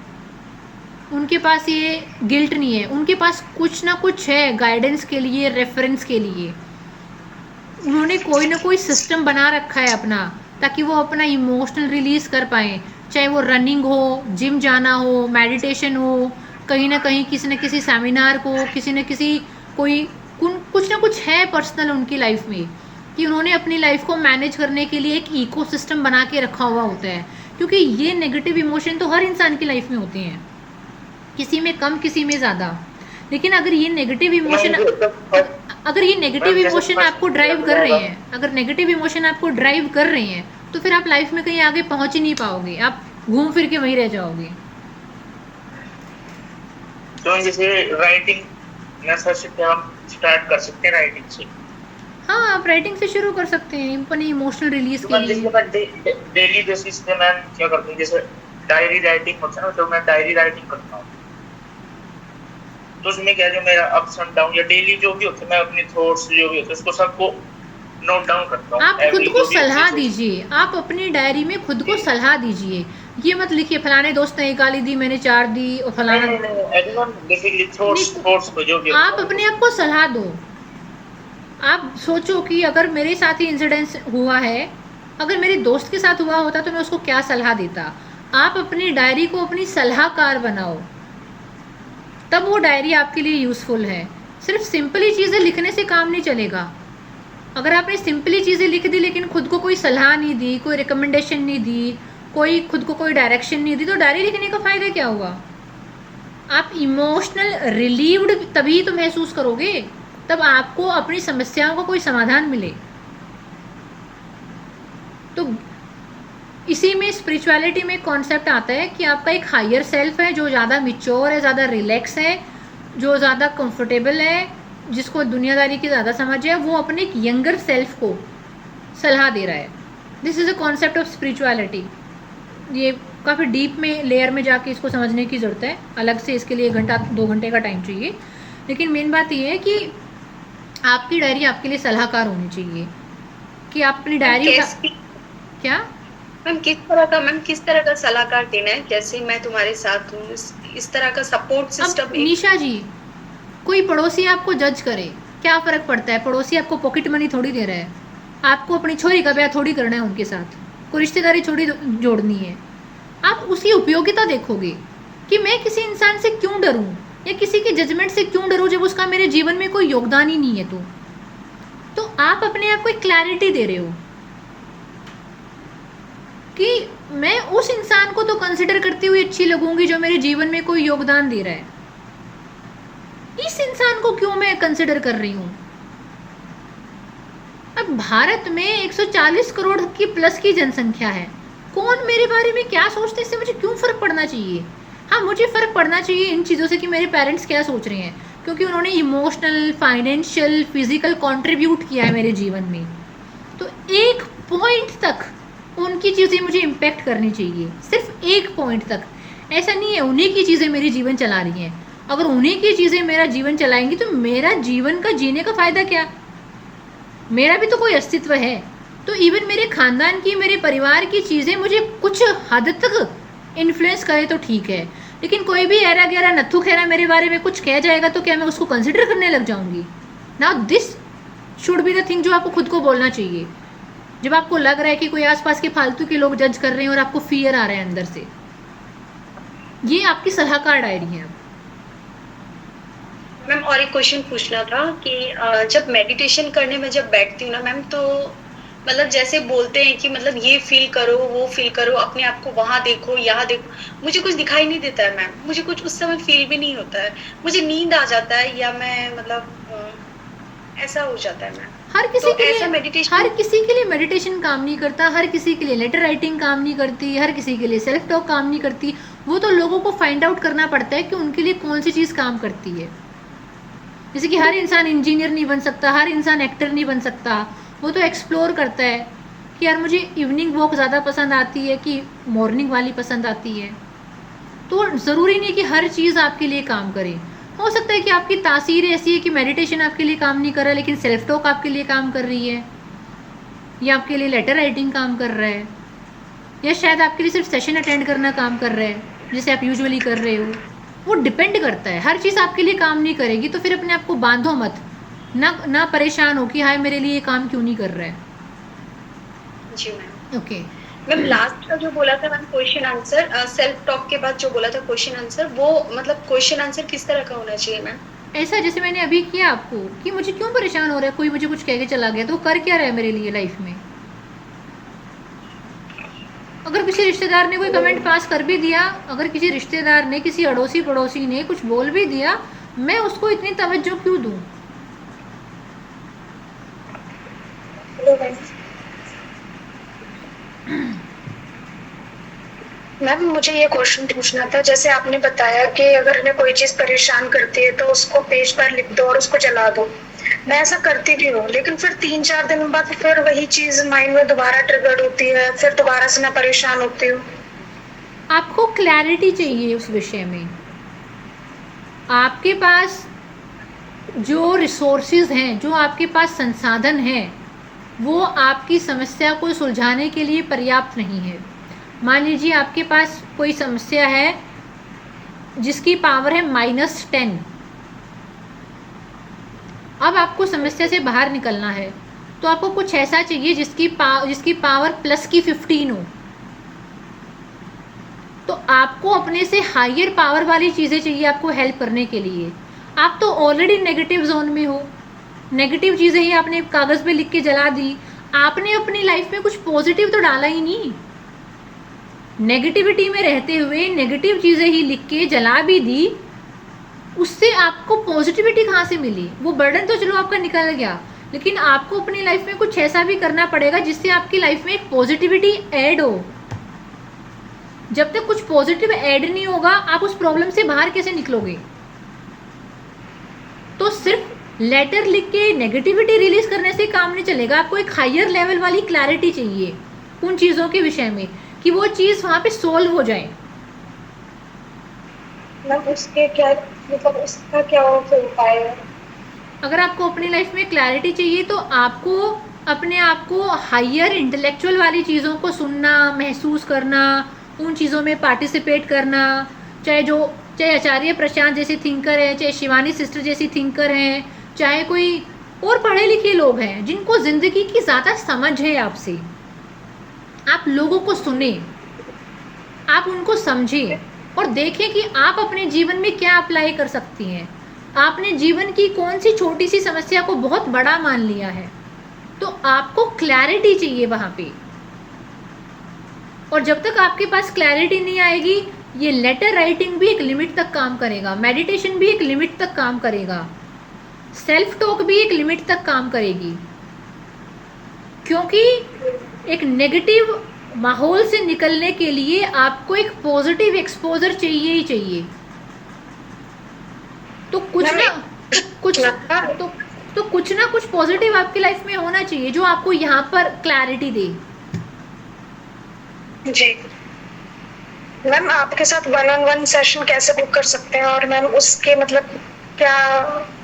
उनके पास ये गिल्ट नहीं है, उनके पास कुछ ना कुछ है गाइडेंस के लिए, रेफरेंस के लिए। उन्होंने कोई ना कोई सिस्टम बना रखा है अपना, ताकि वो अपना इमोशनल रिलीज कर पाएँ, चाहे वो रनिंग हो, जिम जाना हो, मेडिटेशन हो, कहीं ना कहीं किसी न किसी सेमिनार को, किसी न किसी कोई कुछ ना कुछ है पर्सनल उनकी लाइफ में, कि उन्होंने अपनी लाइफ को मैनेज करने के लिए एक इकोसिस्टम बना के रखा हुआ होता है। क्योंकि ये नेगेटिव इमोशन तो हर इंसान की लाइफ में होते हैं, किसी में कम, किसी में ज़्यादा। लेकिन अगर ये नेगेटिव इमोशन आपको ड्राइव कर रहे हैं, अगर नेगेटिव इमोशन आपको ड्राइव कर रहे हैं, तो फिर आप लाइफ में कहीं आगे पहुंच ही नहीं पाओगे, आप घूम फिर के वहीं रह जाओगे। तो जैसे राइटिंग में सबसे हम स्टार्ट कर सकते हैं राइटिंग से। हाँ, आप राइटिंग से शुरू कर सकते हैं अपने इमोशनल रिलीज के लिए। डेली बेसिस पे मैं क्या करता हूँ, जैसे डायरी राइटिंग होता है ना, तो मैं डायरी राइटिंग करता हूँ। तो उसमें क्या, जो मेरा अप्स एंड डाउन या डेली जो भी होता है, मैं अपने थॉट्स जो भी होते हैं उसको सबको नोट डाउन करता हूँ। आप खुद को सलाह दीजिए, आप अपनी डायरी में खुद को सलाह दीजिए। ये मत लिखिए फलाने दोस्त ने गाली दी, मैंने 4 दी, और फलाना। आप अपने आप को सलाह दो। आप सोचो कि अगर मेरे साथ ही इंसिडेंस हुआ है, अगर मेरे दोस्त के साथ हुआ होता तो मैं उसको क्या सलाह देता। आप अपनी डायरी को अपनी सलाहकार बनाओ, तब वो डायरी आपके लिए यूज़फुल है। सिर्फ सिंपली चीज़ें लिखने से काम नहीं चलेगा। अगर आपने सिंपली चीज़ें लिख दी लेकिन खुद को कोई सलाह नहीं दी, कोई रिकमेंडेशन नहीं दी, कोई खुद को कोई डायरेक्शन नहीं दी, तो डायरी लिखने का फ़ायदा क्या हुआ। आप इमोशनल रिलीव्ड तभी तो महसूस करोगे, तब आपको अपनी समस्याओं का कोई समाधान मिले। तो इसी में स्पिरिचुअलिटी में कॉन्सेप्ट आता है कि आपका एक हायर सेल्फ है जो ज़्यादा मिच्योर है, ज़्यादा रिलैक्स है, जो ज़्यादा कंफर्टेबल है, जिसको दुनियादारी की ज़्यादा समझ है, वो अपने एक यंगर सेल्फ को सलाह दे रहा है। This is a concept of spirituality. ये काफ़ी डीप में लेयर में जाके इसको समझने की ज़रूरत है, अलग से इसके लिए 1 घंटा 2 घंटे का टाइम चाहिए। लेकिन मेन बात ये है कि आपकी डायरी आपके लिए सलाहकार होनी चाहिए, कि आप अपनी डायरी क्या मैम किस तरह का सलाहकार देना है। जैसे मैं तुम्हारे साथ हूँ, इस तरह का सपोर्ट सिस्टम। निशा जी, कोई पड़ोसी आपको जज करे, क्या फ़र्क पड़ता है। पड़ोसी आपको पॉकेट मनी थोड़ी दे रहा है, आपको अपनी छोरी का ब्याह थोड़ी करना है उनके साथ, कोई रिश्तेदारी थोड़ी जोड़नी है। आप उसकी उपयोगिता देखोगे कि मैं किसी इंसान से क्यों डरूं या किसी के जजमेंट से क्यों डरूं जब उसका मेरे जीवन में कोई योगदान ही नहीं है। तो आप अपने आप को एक क्लैरिटी दे रहे हो कि मैं उस इंसान को तो कंसिडर करती हुई अच्छी लगूंगी जो मेरे जीवन में कोई योगदान दे रहा है, इस इंसान को क्यों मैं कंसिडर कर रही हूँ। अब भारत में 140 करोड़ की प्लस की जनसंख्या है, कौन मेरे बारे में क्या सोचते हैं इससे मुझे क्यों फ़र्क पड़ना चाहिए। हाँ, मुझे फ़र्क पड़ना चाहिए इन चीज़ों से कि मेरे पेरेंट्स क्या सोच रहे हैं, क्योंकि उन्होंने इमोशनल, फाइनेंशियल, फिजिकल कंट्रीब्यूट किया है मेरे जीवन में। तो एक पॉइंट तक उनकी चीज़ें मुझे इम्पेक्ट करनी चाहिए, सिर्फ एक पॉइंट तक। ऐसा नहीं है उन्हीं की चीज़ें मेरी जीवन चला रही हैं। अगर उन्हीं की चीज़ें मेरा जीवन चलाएंगी तो मेरा जीवन का जीने का फ़ायदा क्या। मेरा भी तो कोई अस्तित्व है। तो इवन मेरे ख़ानदान की, मेरे परिवार की चीज़ें मुझे कुछ हद तक इन्फ्लुएंस करे तो ठीक है, लेकिन कोई भी ऐरा गैरा नत्थु खेरा मेरे बारे में कुछ कह जाएगा तो क्या मैं उसको कंसिडर करने लग जाऊंगी। Now this should be the thing जो आपको खुद को बोलना चाहिए जब आपको लग रहा है कि कोई आसपास के फालतू के लोग जज कर रहे हैं और आपको फियर आ रहा है अंदर से। ये आपकी सलाहकार डायरी है। मैम और एक क्वेश्चन पूछना था कि जब मेडिटेशन करने में जब बैठती हूँ ना मैम, तो मतलब जैसे बोलते हैं कि मतलब ये फील करो, वो फील करो, अपने आप को वहाँ देखो, यहाँ देखो, मुझे कुछ दिखाई नहीं देता है मैम। मुझे कुछ उस समय फील भी नहीं होता है, मुझे नींद आ जाता है या मैं मतलब ऐसा हो जाता है मैम। हर किसी तो के ऐसा लिए मेडिटेशन, हर किसी के लिए मेडिटेशन काम नहीं करता, हर किसी के लिए लेटर राइटिंग काम नहीं करती, हर किसी के लिए सेल्फ टॉक काम नहीं करती। वो तो लोगों को फाइंड आउट करना पड़ता है कि उनके लिए कौन सी चीज़ काम करती है। जैसे कि हर इंसान इंजीनियर नहीं बन सकता, हर इंसान एक्टर नहीं बन सकता। वो तो एक्सप्लोर करता है कि यार मुझे इवनिंग वॉक ज़्यादा पसंद आती है कि मॉर्निंग वाली पसंद आती है। तो ज़रूरी नहीं कि हर चीज़ आपके लिए काम करे। हो सकता है कि आपकी तासीर ऐसी है कि मेडिटेशन आपके लिए काम नहीं कर रहा, लेकिन सेल्फ टॉक आपके लिए काम कर रही है, या आपके लिए लेटर राइटिंग काम कर रहा है, या शायद आपके लिए सिर्फ सेशन अटेंड करना काम कर रहा है जैसे आप यूजुअली कर रहे हो। वो डिपेंड करता है, हर चीज़ आपके लिए काम नहीं करेगी, तो फिर अपने आप को बांधो मत, ना परेशान हो कि हाय मेरे लिए ये काम क्यों नहीं कर रहा है। जी मैम। ओके मैम लास्ट का जो बोला था ma'am question answer, self talk के बाद जो बोला था क्वेश्चन आंसर, वो मतलब क्वेश्चन आंसर किस तरह का होना चाहिए मैम? ऐसा जैसे मैंने अभी किया आपको कि मुझे क्यों परेशान हो रहा है, कोई मुझे कुछ कह के चला गया तो वो कर क्या रहा है मेरे लिए लाइफ में। अगर किसी रिश्तेदार ने कोई कमेंट पास कर भी दिया, अगर किसी रिश्तेदार ने, किसी अड़ोसी पड़ोसी ने कुछ बोल भी दिया, मैं उसको इतनी तवज्जो क्यों दूँ। मैम मुझे ये क्वेश्चन पूछना था, जैसे आपने बताया कि अगर हमें कोई चीज परेशान करती है तो उसको पेज पर लिख दो और उसको जला दो। मैं ऐसा करती भी हूँ, लेकिन फिर 3-4 दिन बाद फिर वही चीज माइंड में दोबारा ट्रिगर्ड होती है, फिर दोबारा से मैं परेशान होती हूँ। आपको क्लैरिटी चाहिए उस विषय में। आपके पास जो रिसोर्सेज हैं, जो आपके पास संसाधन हैं, वो आपकी समस्या को सुलझाने के लिए पर्याप्त नहीं है। मान लीजिए आपके पास कोई समस्या है जिसकी पावर है -10, अब आपको समस्या से बाहर निकलना है तो आपको कुछ ऐसा चाहिए जिसकी पावर प्लस की 15 हो। तो आपको अपने से हायर पावर वाली चीज़ें चाहिए आपको हेल्प करने के लिए। आप तो ऑलरेडी नेगेटिव जोन में हो, नेगेटिव चीज़ें ही आपने कागज़ पे लिख के जला दी, आपने अपनी लाइफ में कुछ पॉजिटिव तो डाला ही नहीं। नेगेटिविटी में रहते हुए नेगेटिव चीज़ें ही लिख के जला भी दी, उससे आपको पॉजिटिविटी कहाँ से मिली। वो बर्डन तो चलो आपका निकल गया, लेकिन आपको अपनी लाइफ में कुछ ऐसा भी करना पड़ेगा जिससे आपकी लाइफ में एक पॉजिटिविटी ऐड हो। जब तक कुछ पॉजिटिव ऐड नहीं होगा, आप उस प्रॉब्लम से बाहर कैसे निकलोगे। तो सिर्फ लेटर लिख के नेगेटिविटी रिलीज करने से काम नहीं चलेगा। आपको एक हायर लेवल वाली क्लैरिटी चाहिए उन चीज़ों के विषय में कि वो चीज़ वहाँ पे सोल्व हो जाए। उसके क्या मतलब उसका क्या उपाय है? अगर आपको अपनी लाइफ में क्लैरिटी चाहिए तो आपको अपने आप को हायर इंटेलेक्चुअल वाली चीज़ों को सुनना, महसूस करना, उन चीज़ों में पार्टिसिपेट करना, चाहे आचार्य प्रशांत जैसे थिंकर है, चाहे शिवानी सिस्टर जैसी थिंकर हैं, चाहे कोई और पढ़े लिखे लोग हैं जिनको ज़िंदगी की ज़्यादा समझ है आपसे। आप लोगों को सुने, आप उनको समझें और देखें कि आप अपने जीवन में क्या अप्लाई कर सकती हैं। आपने जीवन की कौन सी छोटी सी समस्या को बहुत बड़ा मान लिया है, तो आपको क्लैरिटी चाहिए वहाँ पे। और जब तक आपके पास क्लैरिटी नहीं आएगी, ये लेटर राइटिंग भी एक लिमिट तक काम करेगा, मेडिटेशन भी एक लिमिट तक काम करेगा, सेल्फ टॉक भी एक लिमिट तक काम करेगी, क्योंकि एक नेगेटिव माहौल से निकलने के लिए आपको एक पॉजिटिव एक्सपोजर चाहिए ही चाहिए। तो कुछ ना कुछ पॉजिटिव आपकी लाइफ में होना चाहिए जो आपको यहाँ पर क्लैरिटी दे। जी मैम, आपके साथ 1-on-1 सेशन कैसे बुक कर सकते हैं, और मैम उसके मतलब क्या,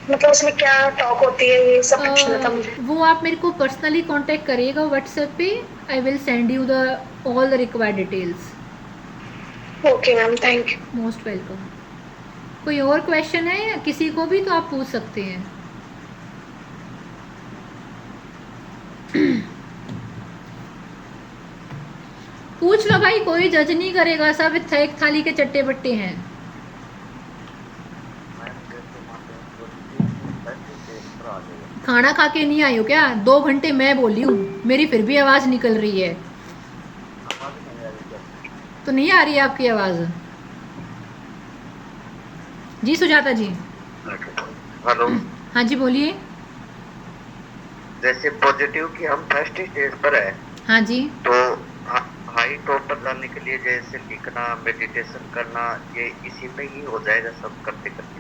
मतलब उसमें क्या टॉक होती है, ये सब पूछना था मुझे। वो आप मेरे को पर्सनली कांटेक्ट करिएगा व्हाट्सएप पे, I will send you the all the required details. Okay ma'am, thank you. Most welcome. कोई और क्वेश्चन है या किसी को भी तो आप पूछ सकते हैं। पूछ लो भाई, कोई जज नहीं करेगा, सब एक थाली के चट्टे बट्टे हैं। खाना खा के नहीं आई हो क्या? 2 घंटे मैं बोली हूँ, मेरी फिर भी आवाज़ निकल रही है। तो नहीं आ रही है आपकी आवाज़? जी सुजाता जी। हेलो। हाँ जी बोलिए। जैसे पॉजिटिव की हम फर्स्ट स्टेज पर है। हाँ जी। तो हाई टॉप पर जाने के लिए जैसे लिखना, मेडिटेशन करना, ये इसी में ही हो जाएगा सब करते करते?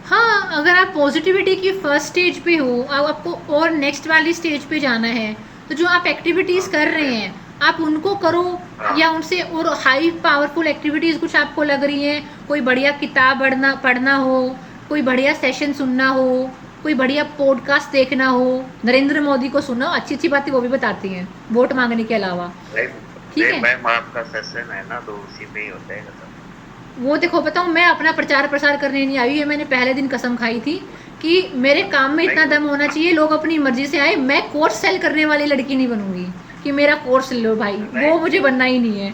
हाँ, अगर आप पॉजिटिविटी की फर्स्ट स्टेज पे हो, अब आपको और नेक्स्ट वाली स्टेज पे जाना है, तो जो आप एक्टिविटीज़ कर रहे हैं आप उनको करो, या उनसे और हाई पावरफुल एक्टिविटीज़ कुछ आपको लग रही हैं, कोई बढ़िया किताब पढ़ना हो, कोई बढ़िया सेशन सुनना हो, कोई बढ़िया पॉडकास्ट देखना हो, नरेंद्र मोदी को सुनो, अच्छी अच्छी बातें वो भी बताती हैं वोट मांगने के अलावा। ठीक है मैम, आपका सेशन है ना, तो उसी में ही होता है सब। वो देखो बताऊँ, मैं अपना प्रचार प्रसार करने नहीं आई है, मैंने पहले दिन कसम खाई थी कि मेरे काम में इतना दम होना चाहिए, लोग अपनी मर्जी से आए, मैं कोर्स सेल करने वाली लड़की नहीं बनूंगी कि मेरा कोर्स लो भाई, वो मुझे बनना ही नहीं है।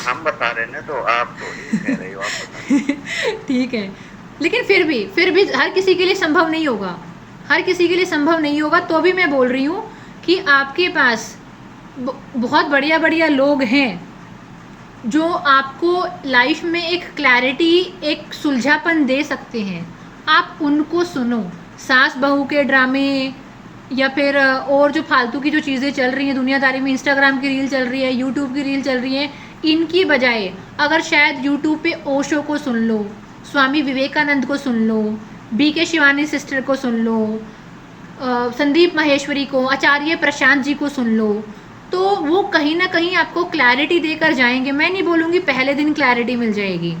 हम बता रहे हैं ना, तो आप तो नहीं कह रहे हो, आप बता। ठीक है, लेकिन फिर भी हर किसी के लिए संभव नहीं होगा, हर किसी के लिए संभव नहीं होगा, तो भी मैं बोल रही हूँ कि आपके पास बहुत बढ़िया बढ़िया लोग हैं जो आपको लाइफ में एक क्लैरिटी, एक सुलझापन दे सकते हैं। आप उनको सुनो। सास बहू के ड्रामे या फिर और जो फालतू की जो चीज़ें चल रही हैं दुनियादारी में, इंस्टाग्राम की रील चल रही है, यूट्यूब की रील चल रही है, इनकी बजाय अगर शायद यूट्यूब पे ओशो को सुन लो, स्वामी विवेकानंद को सुन लो, BK शिवानी सिस्टर को सुन लो, संदीप माहेश्वरी को, आचार्य प्रशांत जी को सुन लो, तो वो कहीं ना कहीं आपको क्लैरिटी देकर जाएंगे। मैं नहीं बोलूँगी पहले दिन क्लैरिटी मिल जाएगी,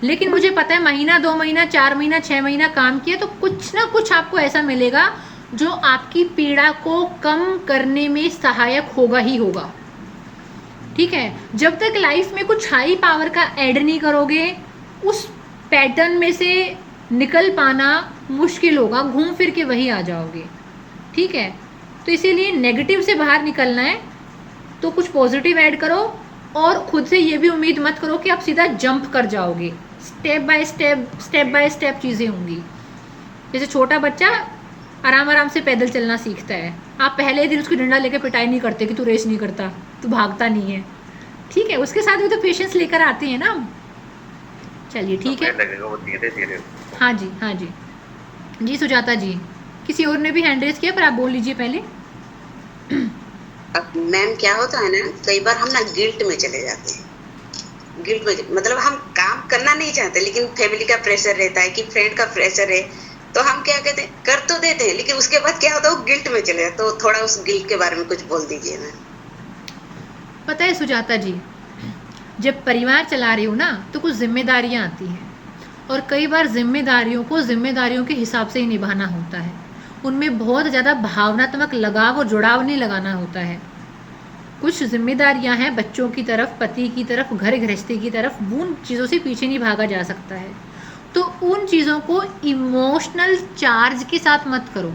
लेकिन मुझे पता है महीना, 2 महीना, 4 महीना, 6 महीना काम किया तो कुछ ना कुछ आपको ऐसा मिलेगा जो आपकी पीड़ा को कम करने में सहायक होगा ही होगा। ठीक है, जब तक लाइफ में कुछ हाई पावर का ऐड नहीं करोगे, उस पैटर्न में से निकल पाना मुश्किल होगा, घूम फिर के वही आ जाओगे। ठीक है, तो इसीलिए नेगेटिव से बाहर निकलना है तो कुछ पॉजिटिव ऐड करो, और खुद से ये भी उम्मीद मत करो कि आप सीधा जंप कर जाओगे। स्टेप बाय स्टेप चीज़ें होंगी। जैसे छोटा बच्चा आराम आराम से पैदल चलना सीखता है, आप पहले दिन उसकी डंडा लेकर पिटाई नहीं करते कि तू रेस नहीं करता, तू भागता नहीं है। ठीक है, उसके साथ भी तो पेशेंस लेकर आते हैं ना। चलिए ठीक है, लगेगा वो धीरे धीरे। हाँ जी, हाँ जी, जी सुजाता जी, किसी और ने भी हैंड रेस किया, पर आप बोल लीजिए पहले। मैम क्या होता है ना, कई बार हम ना गिल्ट में चले जाते हैं। गिल्ट में मतलब हम काम करना नहीं चाहते, लेकिन फैमिली का प्रेशर रहता है कि फ्रेंड का प्रेशर है, तो हम क्या कहते हैं, कर तो देते हैं, लेकिन उसके बाद क्या होता है, वो गिल्ट में चले जाते। तो थोड़ा उस गिल्ट के बारे में कुछ बोल दीजिए मैम। पता है सुजाता जी, जब परिवार चला रही हो ना तो कुछ जिम्मेदारियां आती हैं, और कई बार जिम्मेदारियों को जिम्मेदारियों के हिसाब से ही निभाना होता है। उनमें बहुत ज़्यादा भावनात्मक लगाव और जुड़ाव नहीं लगाना होता है। कुछ जिम्मेदारियां हैं बच्चों की तरफ, पति की तरफ, घर गृहस्थी की तरफ, उन चीज़ों से पीछे नहीं भागा जा सकता है। तो उन चीज़ों को इमोशनल चार्ज के साथ मत करो।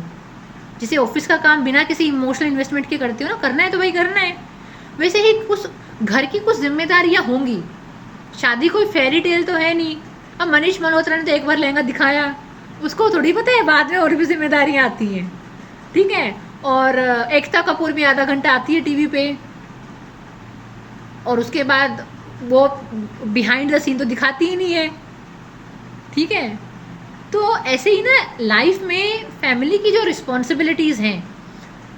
जैसे ऑफिस का काम बिना किसी इमोशनल इन्वेस्टमेंट के करते हो ना, करना है तो भाई करना है, वैसे ही कुछ घर की कुछ जिम्मेदारियां होंगी। शादी कोई फेरी टेल तो है नहीं। अब मनीष मल्होत्रा ने तो एक बार लहंगा दिखाया, उसको थोड़ी पता है बाद में और भी जिम्मेदारियां आती हैं। ठीक है, और एकता कपूर भी आधा घंटा आती है टीवी पे, और उसके बाद वो बिहाइंड द सीन तो दिखाती ही नहीं है। ठीक है, तो ऐसे ही ना लाइफ में फैमिली की जो रिस्पॉन्सिबिलिटीज़ हैं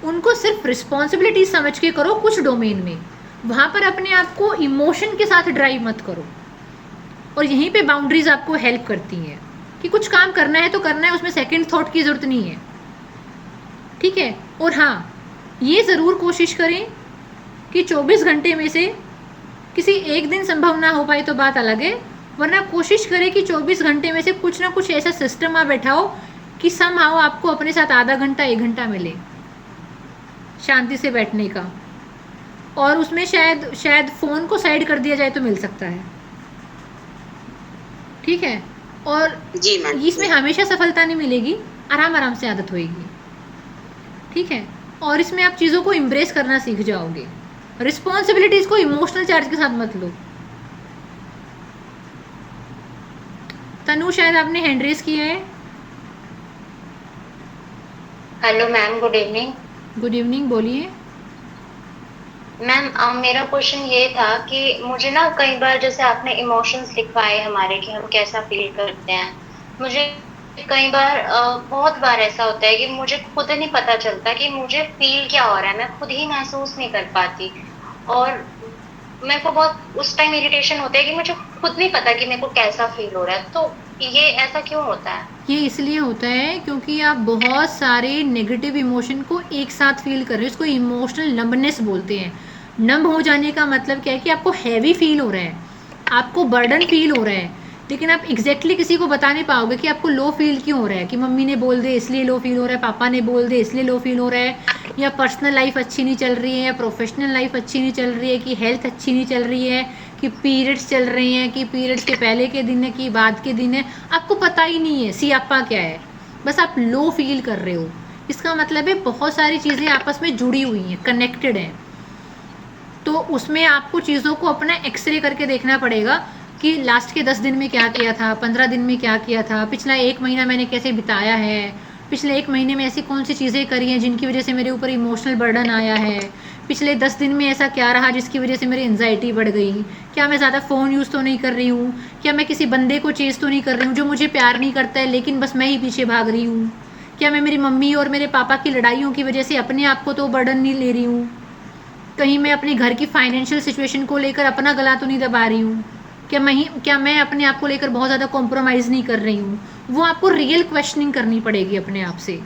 उनको सिर्फ रिस्पॉन्सिबिलिटीज समझ के करो कुछ डोमेन में, वहाँ पर अपने आप को इमोशन के साथ ड्राइव मत करो। और यहीं पे बाउंड्रीज आपको हेल्प करती हैं कि कुछ काम करना है तो करना है, उसमें सेकंड थॉट की ज़रूरत नहीं है। ठीक है, और हाँ, ये ज़रूर कोशिश करें कि 24 घंटे में से किसी एक दिन संभव ना हो पाए तो बात अलग है, वरना कोशिश करें कि 24 घंटे में से कुछ ना कुछ ऐसा सिस्टम आप बैठाओ कि समहाउ आपको अपने साथ आधा घंटा 1 घंटा मिले शांति से बैठने का, और उसमें शायद फ़ोन को साइड कर दिया जाए तो मिल सकता है। ठीक है, और जी मैम, इसमें हमेशा सफलता नहीं मिलेगी, आराम आराम से आदत होएगी। ठीक है, और इसमें आप चीज़ों को एम्ब्रेस करना सीख जाओगे। रिस्पॉन्सिबिलिटीज़ को इमोशनल चार्ज के साथ मत लो। तनु, शायद आपने हैंड रेस किया है। Hello ma'am, good evening. Good evening, बोलिए। मैम मेरा क्वेश्चन ये था कि मुझे ना कई बार, जैसे आपने इमोशंस लिखवाए हमारे कि हम कैसा फील करते हैं, मुझे कई बार बहुत बार ऐसा होता है कि मुझे खुद नहीं पता चलता कि मुझे फील क्या हो रहा है, मैं खुद ही महसूस नहीं कर पाती, और मेरे को बहुत उस टाइम इरिटेशन होता है कि मुझे खुद नहीं पता कि मेरे को कैसा फील हो रहा है। तो ये ऐसा क्यों होता है? ये इसलिए होता है क्योंकि आप बहुत सारे नेगेटिव इमोशन को एक साथ फील कर रहे हो। इसको इमोशनल नंबनेस बोलते हैं। नंब हो जाने का मतलब क्या है कि आपको हैवी फील हो रहा है, आपको बर्डन फील हो रहा है, लेकिन आप एग्जैक्टली किसी को बता नहीं पाओगे कि आपको लो फील क्यों हो रहा है, कि मम्मी ने बोल दे इसलिए लो फील हो रहा है, पापा ने बोल दे इसलिए लो फील हो रहा है, या पर्सनल लाइफ अच्छी नहीं चल रही है, या प्रोफेशनल लाइफ अच्छी नहीं चल रही है, कि हेल्थ अच्छी नहीं चल रही है, कि पीरियड्स चल रहे हैं, कि पीरियड्स के पहले के दिन है कि बाद के दिन है, आपको पता ही नहीं है सियापा क्या है, बस आप लो फील कर रहे हो। इसका मतलब है बहुत सारी चीज़ें आपस में जुड़ी हुई हैं, कनेक्टेड हैं। तो उसमें आपको चीज़ों को अपना एक्सरे करके देखना पड़ेगा कि लास्ट के 10 दिन में क्या किया था, 15 दिन में क्या किया था, पिछला 1 महीना मैंने कैसे बिताया है, पिछले 1 महीने में ऐसी कौन सी चीज़ें करी हैं जिनकी वजह से मेरे ऊपर इमोशनल बर्डन आया है, पिछले 10 दिन में ऐसा क्या रहा जिसकी वजह से मेरी एंजाइटी बढ़ गई, क्या मैं ज़्यादा फ़ोन यूज़ तो नहीं कर रही हूँ, क्या मैं किसी बंदे को चेज़ तो नहीं कर रही हूँ जो मुझे प्यार नहीं करता है लेकिन बस मैं ही पीछे भाग रही हूँ, क्या मैं मेरी मम्मी और मेरे पापा की लड़ाइयों की वजह से अपने आप को तो बर्डन नहीं ले रही हूँ, कहीं मैं अपने घर की फाइनेंशियल सिचुएशन को लेकर अपना गला तो नहीं दबा रही हूँ, क्या मैं अपने आप को लेकर बहुत ज़्यादा कॉम्प्रोमाइज़ नहीं कर रही हूँ। वो आपको रियल क्वेश्चनिंग करनी पड़ेगी अपने आप से,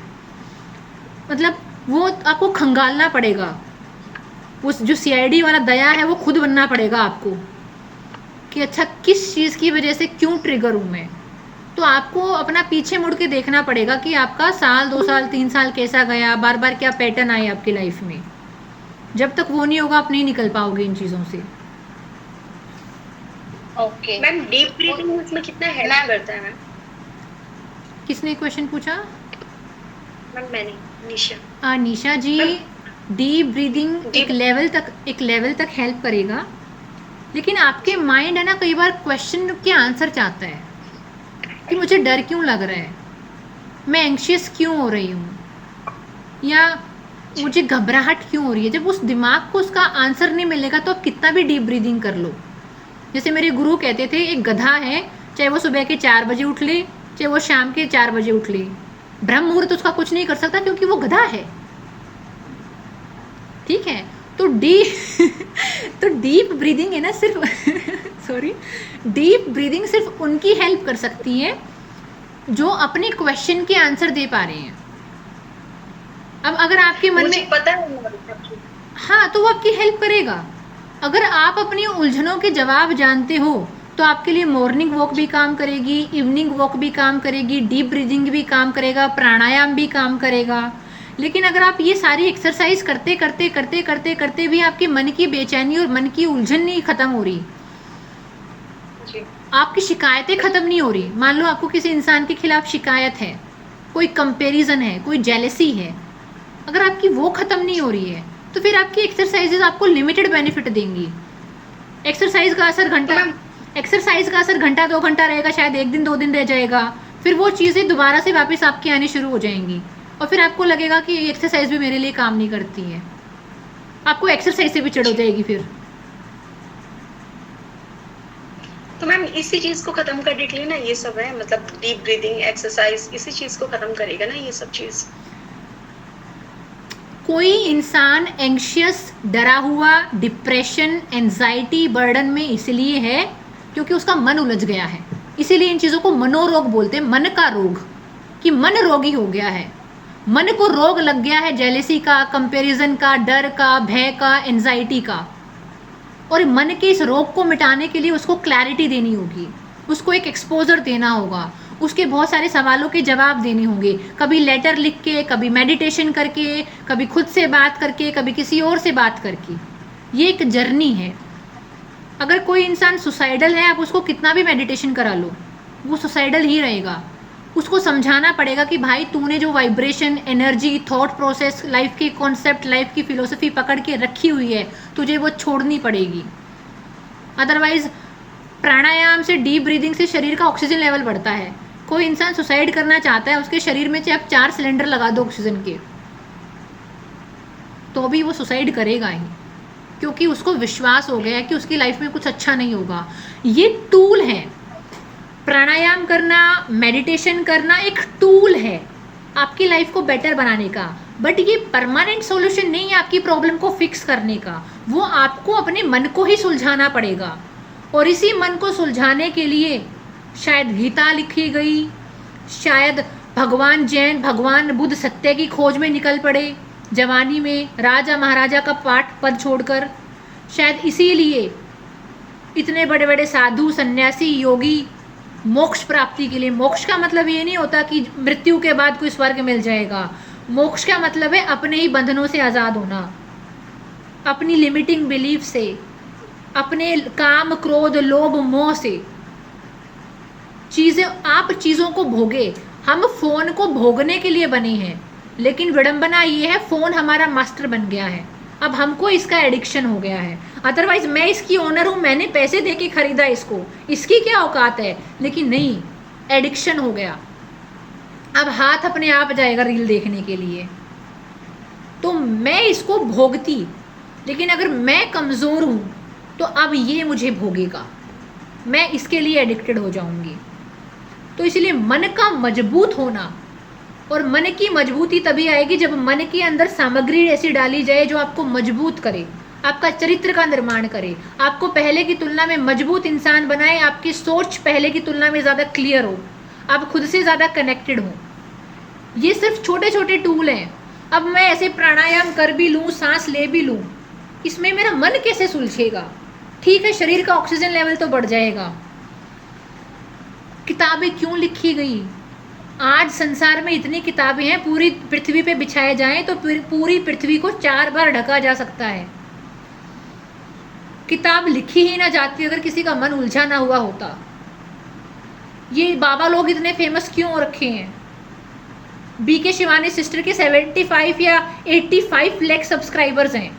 मतलब वो आपको खंगालना पड़ेगा। उस जो CID वाला दया है वो खुद बनना पड़ेगा आपको कि अच्छा किस चीज़ की वजह से क्यों ट्रिगर हूँ मैं। तो आपको अपना पीछे मुड़ के देखना पड़ेगा कि आपका साल 2 साल 3 साल कैसा गया, बार बार क्या पैटर्न आए आपकी लाइफ में। जब तक वो नहीं होगा आप नहीं निकल पाओगे इन चीज़ों से। ओके मैम डीप ब्रीथिंग इसमें कितना हेल्प करता है मैम? किसने क्वेश्चन पूछा? मैम मैंने, निशा। निशा जी, डीप ब्रीदिंग एक लेवल तक हेल्प करेगा, लेकिन आपके माइंड है ना कई बार क्वेश्चन के आंसर चाहता है कि मुझे डर क्यों लग रहा है, मैं एंग्शियस क्यों हो रही हूँ, या मुझे घबराहट क्यों हो रही है। जब उस दिमाग को उसका आंसर नहीं मिलेगा तो आप कितना भी डीप ब्रीदिंग कर लो। जैसे मेरे गुरु कहते थे एक गधा है, चाहे वो सुबह के 4 बजे उठ ले, चाहे वो शाम के 4 बजे उठ ले, ब्रह्म मुहूर्त उसका कुछ नहीं कर सकता क्योंकि वो गधा है। ठीक है, तो डीप ब्रीदिंग है ना सिर्फ डीप ब्रीदिंग सिर्फ उनकी हेल्प कर सकती है जो अपने क्वेश्चन के आंसर दे पा रहे हैं। अब अगर आपके मन में पता है, हाँ, तो वो आपकी हेल्प करेगा। अगर आप अपनी उलझनों के जवाब जानते हो तो आपके लिए मॉर्निंग वॉक भी काम करेगी, इवनिंग वॉक भी काम करेगी, डीप ब्रीदिंग भी काम करेगा, प्राणायाम भी काम करेगा। लेकिन अगर आप ये सारी एक्सरसाइज करते भी आपके मन की बेचैनी और मन की उलझन नहीं खत्म हो रही, आपकी शिकायतें खत्म नहीं हो रही। मान लो आपको किसी इंसान के खिलाफ शिकायत है, कोई कंपैरिजन है, कोई जेलसी है, अगर आपकी वो खत्म नहीं हो रही है तो फिर आपकी एक्सरसाइजेज आपको लिमिटेड बेनिफिट देंगी। एक्सरसाइज का असर घंटा 2 घंटा रहेगा, शायद 1 दिन 2 दिन रह जाएगा, फिर वो चीज़ें दोबारा से वापस आपकी आनी शुरू हो जाएंगी और फिर आपको लगेगा कि ये एक्सरसाइज भी मेरे लिए काम नहीं करती है, आपको एक्सरसाइज से भी चिढ़ हो जाएगी फिर। तो मैम इसी चीज को खत्म करने के लिए ना ये सब है, मतलब डीप ब्रीदिंग एक्सरसाइज इसी चीज को खत्म करेगा ना ये सब चीज। कोई इंसान एंग्शियस, डरा हुआ, डिप्रेशन, एंजाइटी, बर्डन में इसलिए है क्योंकि उसका मन उलझ गया है। इसीलिए इन चीज़ों को मनोरोग बोलते हैं, मन का रोग, कि मन रोगी हो गया है, मन को रोग लग गया है जेलेसी का, कंपैरिजन का, डर का, भय का, एंजाइटी का। और मन के इस रोग को मिटाने के लिए उसको क्लैरिटी देनी होगी, उसको एक एक्सपोजर देना होगा, उसके बहुत सारे सवालों के जवाब देने होंगे, कभी लेटर लिख के, कभी मेडिटेशन करके, कभी खुद से बात करके, कभी किसी और से बात करके। ये एक जर्नी है। अगर कोई इंसान सुसाइडल है, आप उसको कितना भी मेडिटेशन करा लो वो सुसाइडल ही रहेगा। उसको समझाना पड़ेगा कि भाई तूने जो vibration, energy, thought process, life के कॉन्सेप्ट, लाइफ की फिलोसफी पकड़ के रखी हुई है, तुझे वो छोड़नी पड़ेगी। अदरवाइज प्राणायाम से, डीप ब्रीदिंग से शरीर का ऑक्सीजन लेवल बढ़ता है। कोई इंसान सुसाइड करना चाहता है, उसके शरीर में चाहे आप 4 सिलेंडर लगा दो ऑक्सीजन के, तो भी वो सुसाइड करेगा ही, क्योंकि उसको विश्वास हो गया है कि उसकी लाइफ में कुछ अच्छा नहीं होगा। ये टूल है, प्राणायाम करना, मेडिटेशन करना एक टूल है आपकी लाइफ को बेटर बनाने का, बट ये परमानेंट सॉल्यूशन नहीं है आपकी प्रॉब्लम को फिक्स करने का। वो आपको अपने मन को ही सुलझाना पड़ेगा, और इसी मन को सुलझाने के लिए शायद गीता लिखी गई, शायद भगवान जैन, भगवान बुद्ध सत्य की खोज में निकल पड़े जवानी में, राजा महाराजा का पाठ पद छोड़कर। शायद इसीलिए इतने बड़े बड़े साधु, सन्यासी, योगी मोक्ष प्राप्ति के लिए, मोक्ष का मतलब ये नहीं होता कि मृत्यु के बाद कोई स्वर्ग मिल जाएगा। मोक्ष का मतलब है अपने ही बंधनों से आज़ाद होना, अपनी लिमिटिंग बिलीफ से, अपने काम, क्रोध, लोभ, मोह से। आप चीज़ों को भोगे। हम फ़ोन को भोगने के लिए बने हैं, लेकिन विडंबना ये है फ़ोन हमारा मास्टर बन गया है। अब हमको इसका एडिक्शन हो गया है। अदरवाइज मैं इसकी ओनर हूँ, मैंने पैसे दे के खरीदा इसको, इसकी क्या औकात है, लेकिन नहीं, एडिक्शन हो गया। अब हाथ अपने आप जाएगा रील देखने के लिए। तो मैं इसको भोगती, लेकिन अगर मैं कमज़ोर हूँ तो अब ये मुझे भोगेगा, मैं इसके लिए एडिक्टेड हो जाऊंगी। तो इसलिए मन का मजबूत होना, और मन की मजबूती तभी आएगी जब मन के अंदर सामग्री ऐसी डाली जाए जो आपको मजबूत करे, आपका चरित्र का निर्माण करे, आपको पहले की तुलना में मजबूत इंसान बनाए, आपकी सोच पहले की तुलना में ज़्यादा क्लियर हो, आप खुद से ज़्यादा कनेक्टेड हो। ये सिर्फ छोटे छोटे टूल हैं। अब मैं ऐसे प्राणायाम कर भी लूँ, सांस ले भी लूँ, इसमें मेरा मन कैसे सुलझेगा? ठीक है, शरीर का ऑक्सीजन लेवल तो बढ़ जाएगा। किताबें क्यों लिखी गई? आज संसार में इतनी किताबें हैं, पूरी पृथ्वी पे बिछाए जाएं तो पूरी पृथ्वी को 4 बार ढका जा सकता है। किताब लिखी ही ना जाती अगर किसी का मन उलझा ना हुआ होता। ये बाबा लोग इतने फेमस क्यों रखे हैं? बीके शिवानी सिस्टर के 75 या 85 लाख सब्सक्राइबर्स हैं।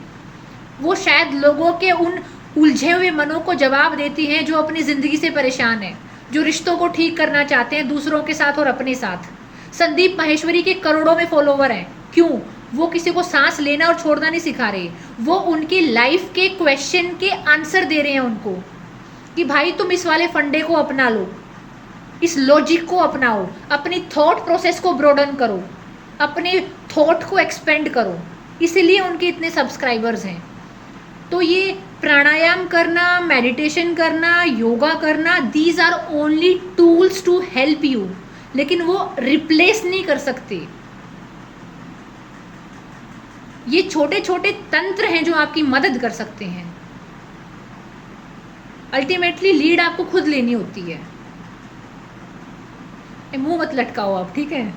वो शायद लोगों के उन उलझे हुए मनों को जवाब देती हैं जो अपनी ज़िंदगी से परेशान हैं, जो रिश्तों को ठीक करना चाहते हैं दूसरों के साथ और अपने साथ। संदीप माहेश्वरी के करोड़ों में फॉलोवर हैं। क्यों? वो किसी को सांस लेना और छोड़ना नहीं सिखा रहे, वो उनकी लाइफ के क्वेश्चन के आंसर दे रहे हैं उनको कि भाई तुम इस वाले फंडे को अपना लो, इस लॉजिक को अपनाओ, अपनी थॉट प्रोसेस को ब्रॉडन करो, अपने थॉट को एक्सपेंड करो। इसीलिए उनके इतने सब्सक्राइबर्स हैं। तो ये प्राणायाम करना, मेडिटेशन करना, योगा करना, these are only tools to help you, लेकिन वो रिप्लेस नहीं कर सकते। ये छोटे छोटे तंत्र हैं जो आपकी मदद कर सकते हैं। अल्टीमेटली लीड आपको खुद लेनी होती है। मुंह मत लटकाओ आप, ठीक है?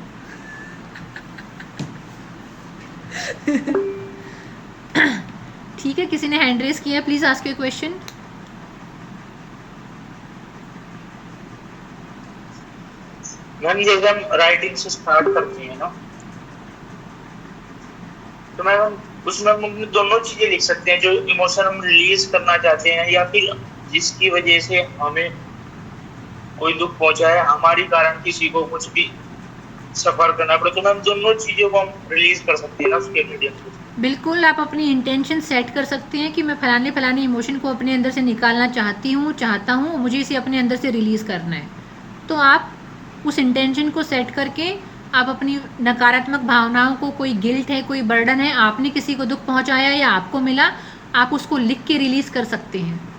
ठीक है, किसी ने हैंड रेस किया, please ask your question. Ma'am जैसे हम राइटिंग से स्टार्ट करते हैं ना, तो मैम उसमें हम अपनी दोनों चीजें लिख सकते हैं, जो इमोशन हम रिलीज करना चाहते हैं या फिर जिसकी वजह से हमें कोई दुख पहुंचा है, हमारी कारण किसी को कुछ भी सफर करना पड़े, तो मैम दोनों चीजों को हम रिलीज कर सकते हैं ना उसके मीडियम से। बिल्कुल, आप अपनी इंटेंशन सेट कर सकते हैं कि मैं फलाने फलाने इमोशन को अपने अंदर से निकालना चाहता हूँ, मुझे इसे अपने अंदर से रिलीज़ करना है। तो आप उस इंटेंशन को सेट करके आप अपनी नकारात्मक भावनाओं को, कोई गिल्ट है, कोई बर्डन है, आपने किसी को दुख पहुँचाया या आपको मिला, आप उसको लिख के रिलीज़ कर सकते हैं।